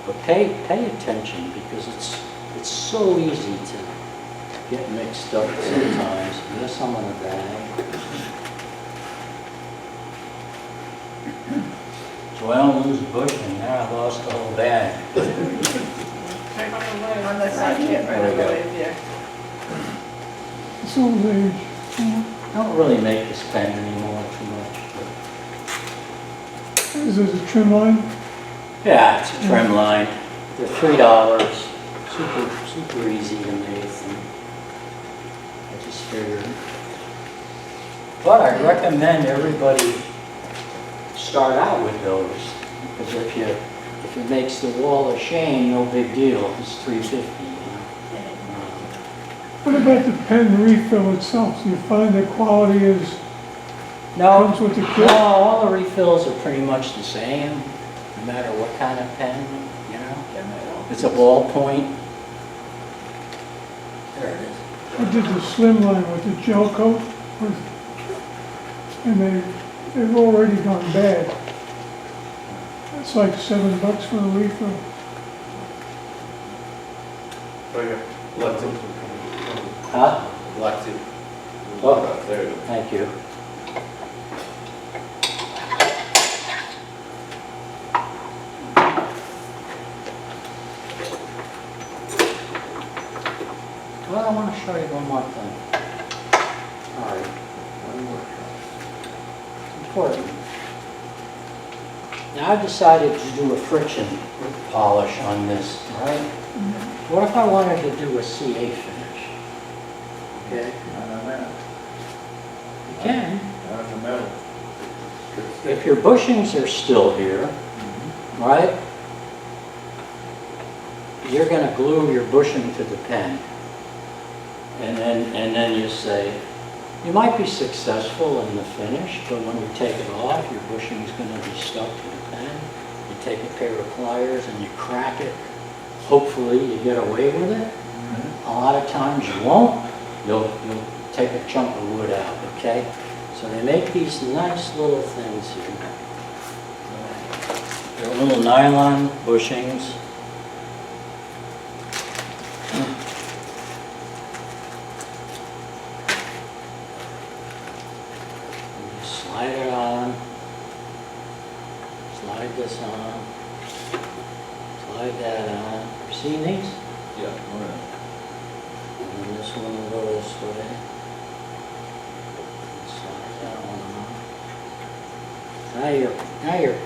But pay attention, because it's so easy to get mixed up sometimes. This I'm gonna bag. So I don't lose a bushing, now I lost the whole bag. On the side, yeah, right There we go. away, yeah. It's old age. I don't really make this pen anymore too much, but Is this a trim line? yeah, it's a trim line. They're $3. Super easy to make. And I just figured. But I recommend everybody start out with those, because if it makes the wall of shame, no big deal. It's $3.50. You know? What about the pen refill itself? Do you find the quality is, No, comes with the no, kit? all the refills are pretty much the same, no matter what kind of pen, you know. It's a ballpoint. There it is. I did the slim line with the gel coat, and they've already gone bad. It's like $7 for a refill. Black tip. Huh? Black tip. Oh. There you go. Thank you. Well, I want to show you one more thing. All right, one more. It's important. Now I decided to do a friction polish on this, all right? What if I wanted to do a CA finish? Okay, Not on that, you can. not on the metal. If your bushings are still here, right? You're gonna glue your bushing to the pen. And then you say, you might be successful in the finish, but when you take it off, your bushing's gonna be stuck to the pen. You take a pair of pliers and you crack it. Hopefully you get away with it. A lot of times you won't. You'll take a chunk of wood out, okay? So they make these nice little things here. They're little nylon bushings. You slide it on. Slide this on. Slide that on. You seen these? Yeah. And then this one will go this way. Slide that one on. Now you're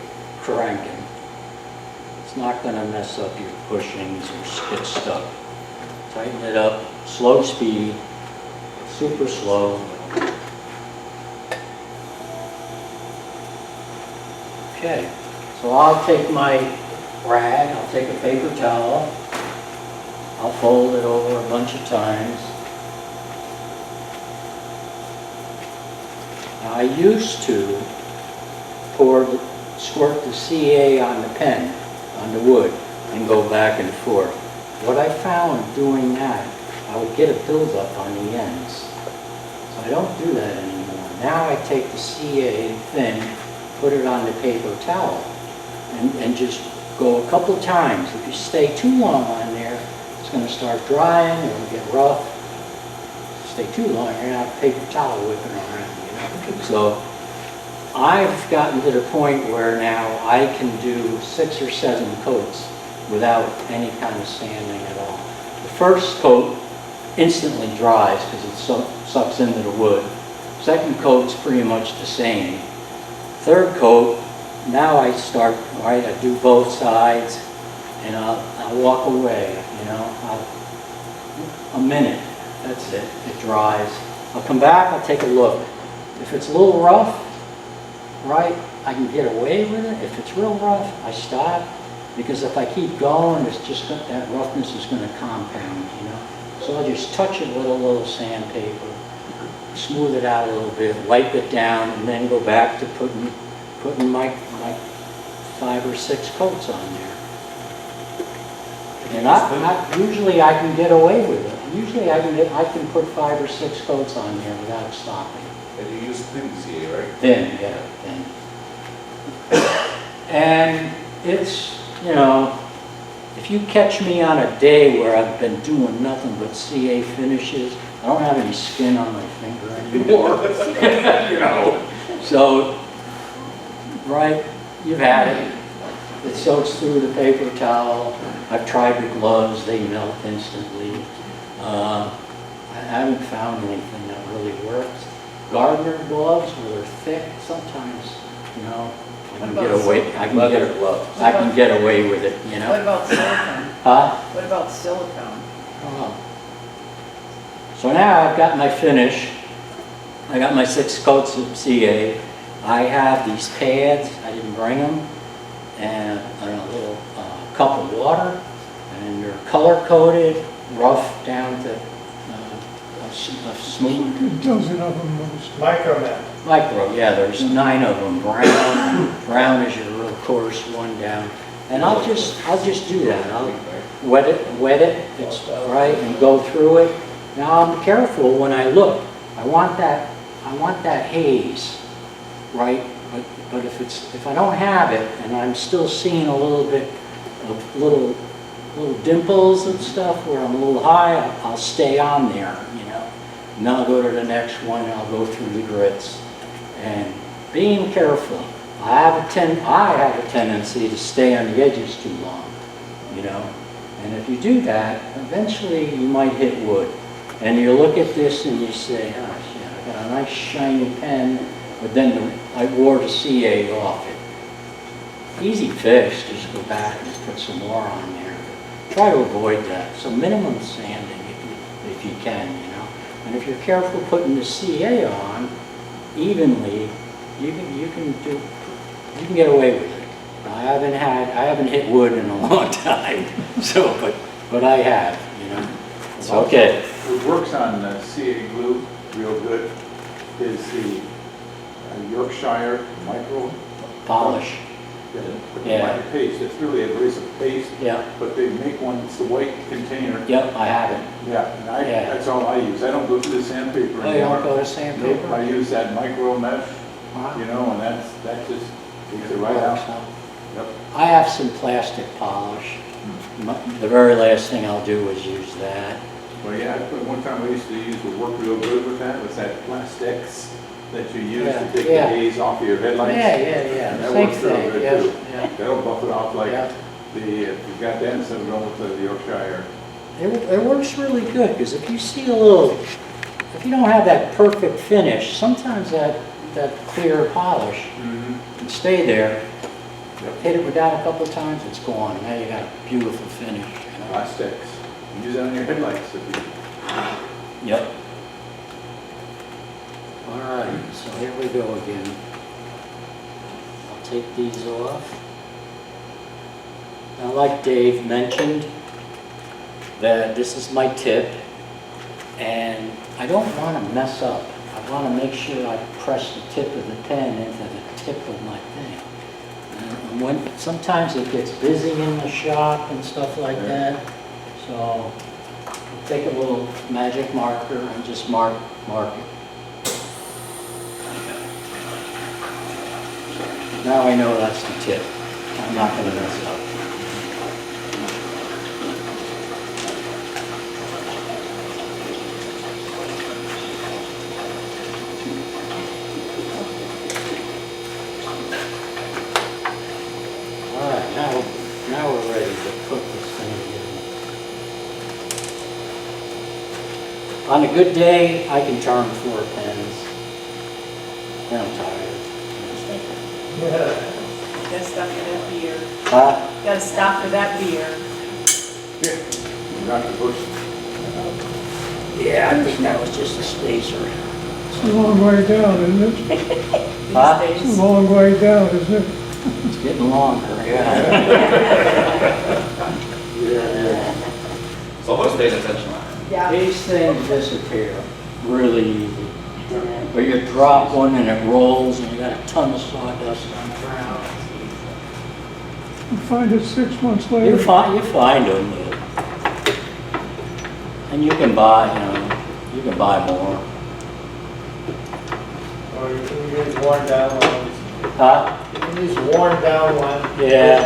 cranking. It's not going to mess up your bushings or get stuck. Tighten it up, slow speed, super slow. Okay, So I'll take my rag, I'll take a paper towel, I'll fold it over a bunch of times. Now, I used to squirt the CA on the pen, on the wood, and go back and forth. What I found doing that, I would get a buildup on the ends. So I don't do that anymore. Now I take the CA thin, put it on the paper towel, and just go a couple times. If you stay too long on there, it's going to start drying, it'll get rough. Stay too long, you're going to have a paper towel whipping around, you know. So I've gotten to the point where now I can do 6 or 7 coats without any kind of sanding at all. The first coat instantly dries because it sucks into the wood. Second coat's pretty much the same. Third coat, now I start, right, I do both sides and I'll walk away, you know, a minute, that's it, it dries. I'll come back, I'll take a look. If it's a little rough, right, I can get away with it. If it's real rough, I stop, because if I keep going, it's just that roughness is going to compound, you know. So I'll just touch it with a little sandpaper, smooth it out a little bit, wipe it down, and then go back to putting my 5 or 6 coats on there. And usually I can get away with it. Usually I can put 5 or 6 coats on there without stopping. And you use thin CA, right? Thin, yeah, thin. And it's, you know, if you catch me on a day where I've been doing nothing but CA finishes, I don't have any skin on my finger anymore. You know, so, right, you've had it. It soaks through the paper towel. I've tried the gloves, they melt instantly. I haven't found anything that really works. Gardener gloves, where they're thick, sometimes, you know, I can get away. I can get away with it, you know. What about silicone? Huh? What about silicone? Oh. So now I've got my finish. I got my 6 coats of CA. I have these pads. I didn't bring them, and a little cup of water, and they're color coded, rough down to smooth. A dozen of them most. Micro, Yeah, there's 9 of them. Brown is your real coarse one down. And I'll just do that. I'll wet it, it's right, and go through it. Now I'm careful when I look. I want that haze, right? But if I don't have it and I'm still seeing a little bit of little dimples and stuff where I'm a little high, I'll stay on there, you know. And then I'll go to the next one and I'll go through the grits. And being careful. I have a tendency to stay on the edges too long, you know. And if you do that, eventually you might hit wood. And you look at this and you say, oh shit, I got a nice shiny pen, but then I wore the CA off it. Easy fix, just go back and put some more on there. Try to avoid that. So minimum sanding if you can, you know. And if you're careful putting the CA on evenly, you can get away with it. I haven't hit wood in a long time, so but I have, you know. It's okay. What works on CA glue real good is the Yorkshire micro Polish. Yeah. Paste. It's really a abrasive paste. Yeah. But they make one. It's the white container. Yep, I have it. Yeah. And that's all I use. I don't go through the sandpaper anymore. Oh, you don't go to sandpaper? Nope, I use that micro mesh. Wow. You know, and that just takes it right out. Yep. I have some plastic polish. The very last thing I'll do is use that. Well, yeah. One time I used to use what worked real good with that was that plastics that you use to take the haze off of your headlights. Yeah. That Same works real thing, good yeah, too. yeah. That'll buff it off like Yeah. if you've got that instead of going with the Yorkshire. It works really good, because if you see if you don't have that perfect finish, sometimes that clear polish can stay there. Hit it with that a couple of times, it's gone. Now you got a beautiful finish. You know? Plastics. Use that on your headlights if you. Yep. All right, so here we go again. I'll take these off. Now, like Dave mentioned, that this is my tip, and I don't want to mess up. I want to make sure I press the tip of the pen into the tip of my thing. And when, sometimes it gets busy in the shop and stuff like that, so I'll take a little magic marker and just mark it. Now I know that's the tip. I'm not going to mess up. All right, now we're ready to put this thing together. On a good day, I can turn 4 pens. Then I'm tired. Yeah. Gotta stop for that beer. Huh? Gotta stop for that beer. Dr. Bush. Yeah, I think that was just a spacer. It's a long way down, isn't it? These Huh? It's days. a long way down, isn't it? It's getting longer, yeah. Yeah. Someone's paying attention. Yeah. These things disappear really easy. Or you drop one and it rolls and you got a ton of sawdust on the ground. You find it 6 months later. You find them. And you can buy, you can buy more. Or you can use worn down ones. Huh? You can use worn down one. Yeah.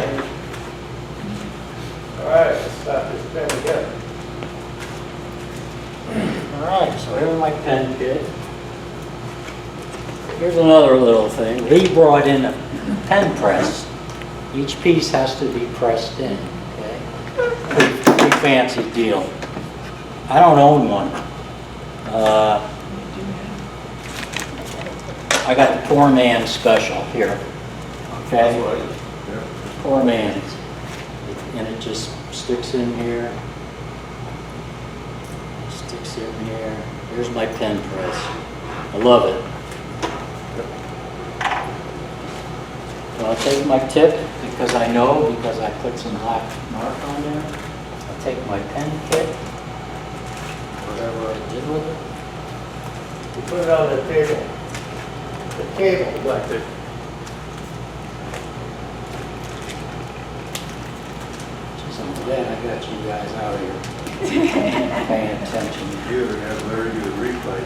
All right, let's stop this pen again. All right, so here's my pen kit. Here's another little thing. Lee brought in a pen press. Each piece has to be pressed in, okay? Pretty fancy deal. I don't own one. I got the poor man special here, okay? Poor man's. And it just sticks in here. Sticks in here. Here's my pen press. I love it. So I'll take my tip because I put some black mark on there. I'll take my pen kit, whatever I did with it. You put it on the table. The table, like this. Geez, I'm glad I got you guys out here paying attention. You have very good replay.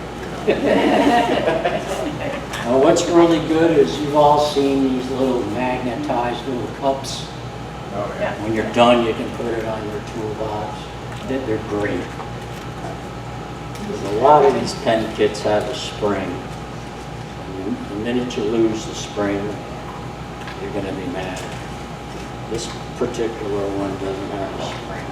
Now, what's really good is you've all seen these little magnetized little cups. Oh, yeah. When you're done, you can put it on your toolbox. They're great. Because a lot of these pen kits have a spring. And the minute you lose the spring, you're going to be mad. This particular one doesn't have a spring.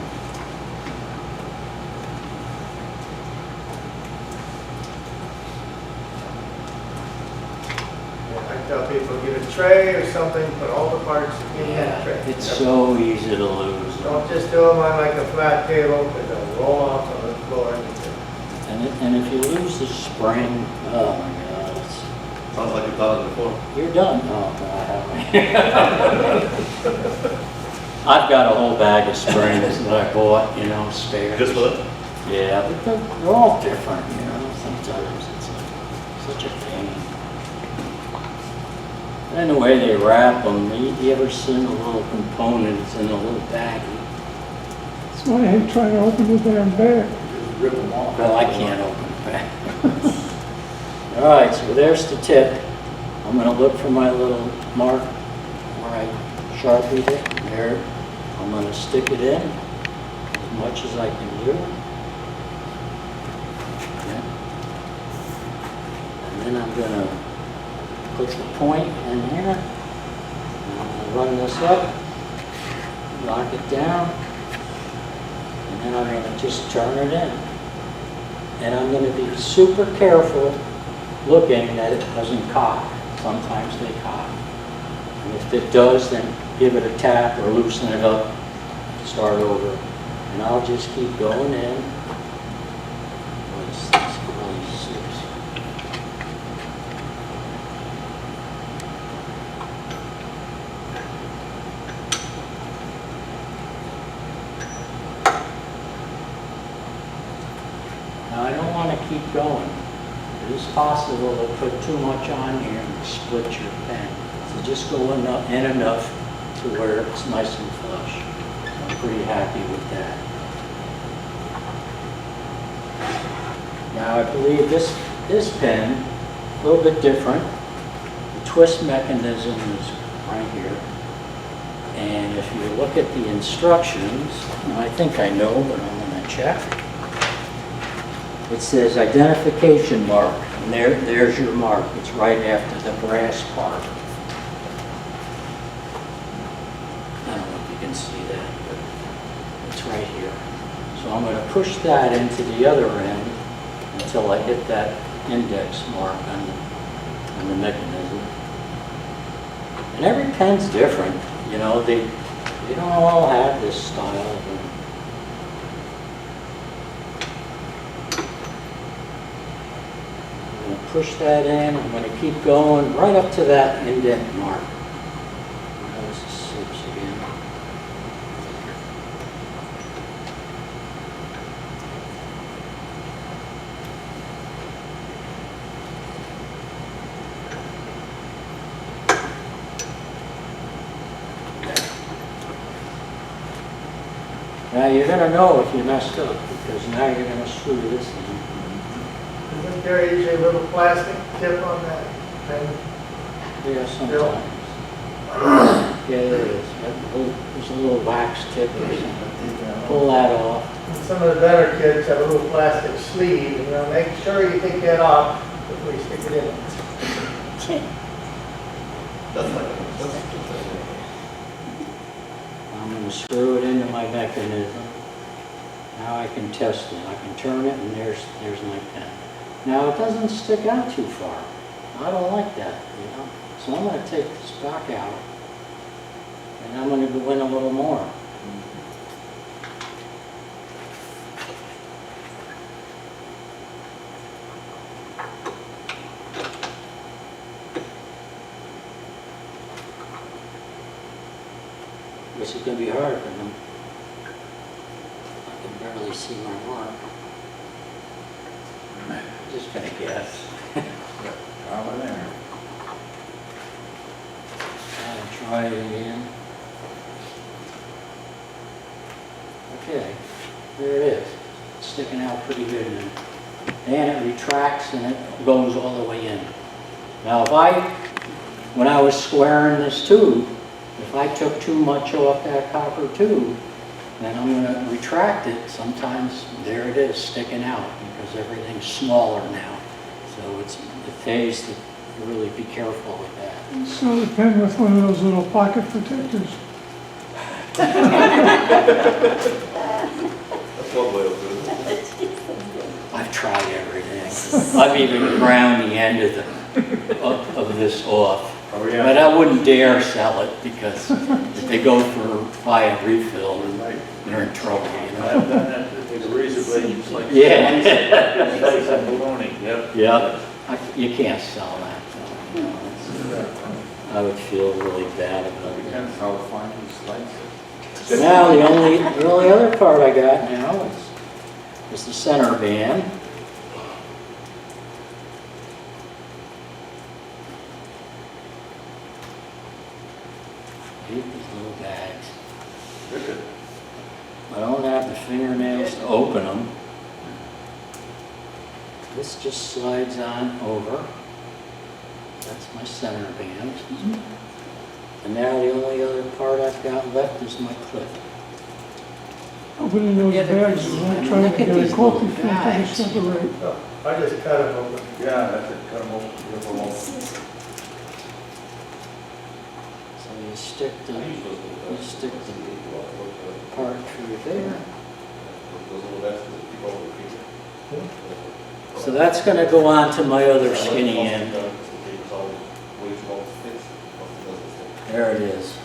I tell people, get a tray or something, put all the parts in that tray. It's so easy to lose. Don't just do them on like a flat table, because they'll roll off on the floor. And if you lose the spring, oh my God, Sounds like you've done it before. you're done. Oh, no, I haven't. I've got a whole bag of springs that I bought, spares. Just for that? Yeah, but they're all different, sometimes it's such a pain. And the way they wrap them, you ever seen the little components in a little baggie? That's why I hate trying to open the damn bag. Just rip them off. Well, I can't open the bag. All right, so there's the tip. I'm gonna look for my little mark where I sharpied it. There, I'm gonna stick it in as much as I can do. Yeah. And then I'm gonna put the point in here. And I'm gonna run this up, lock it down, and then I'm gonna just turn it in. And I'm gonna be super careful looking that it doesn't cock. Sometimes they cock. And if it does, then give it a tap or loosen it up, start over. And I'll just keep going in. What is this? Now, I don't want to keep going. It is possible to put too much on here and split your pen. So just go in enough to where it's nice and flush. I'm pretty happy with that. Now, I believe this pen, a little bit different. The twist mechanism is right here. And if you look at the instructions, and I think I know, but I'm going to check. It says identification mark, and there's your mark. It's right after the brass part. I don't know if you can see that, but it's right here. So I'm going to push that into the other end until I hit that index mark on the mechanism. And every pen's different, you know, they don't all have this style. I'm going to push that in, I'm going to keep going right up to that indent mark. Notice the slips again. Now you're going to know if you messed up, because now you're going to screw this in. Isn't there usually a little plastic tip on that thing? Yeah, sometimes. Yeah, there is. There's a little wax tip or something. Pull that off. And some of the better kids have a little plastic sleeve, and make sure you take that off before you stick it in. I'm going to screw it into my mechanism. Now I can test it. I can turn it, and there's my pen. Now it doesn't stick out too far. I don't like that, you know. So I'm going to take this back out, and I'm going to go in a little more. This is going to be hard for them. I can barely see my mark. Just going to guess. Over there. I'll try it again. Okay, there it is. It's sticking out pretty good now. And it retracts and it goes all the way in. Now when I was squaring this tube, if I took too much off that copper tube, then I'm going to retract it. Sometimes there it is sticking out because everything's smaller now. So it pays to really be careful with that. So the pen with one of those little pocket protectors. That's one way of doing it. I've tried everything. I've even ground the end of this off. Oh, yeah. But I wouldn't dare sell it because if they go buy a refill, they're in trouble, you know? I've done that with the razor blade, it's like Yeah. slice of bologna, yep. Yeah, you can't sell that. No, I would feel really bad about it. Depends how fine you slice it. Now, the only other part I got now is the center band. These little bags. Good. I don't have the fingernails to open them. This just slides on over. That's my center band. And now the only other part I've got left is my clip. Opening those bags is like trying Look to at get a these cork little before they bags. separate. Oh, I just cut them open. Yeah, that's it, cut them open, rip them open. So you stick the part through there. So that's going to go on to my other skinny end. There it is.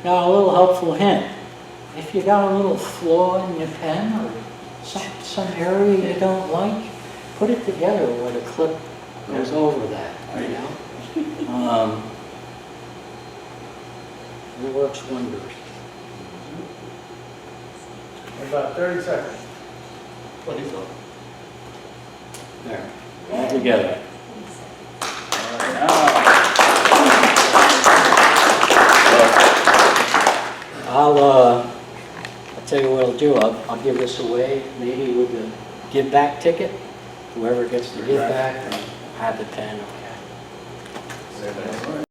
Now a little helpful hint. If you got a little flaw in your pen or some area you don't like, put it together where the clip goes over that, you know? It works wonders. In about 30 seconds. What is that? There, all together. I'll tell you what I'll do, I'll give this away, maybe with the give back ticket, whoever gets the give back, have the pen, okay? All right.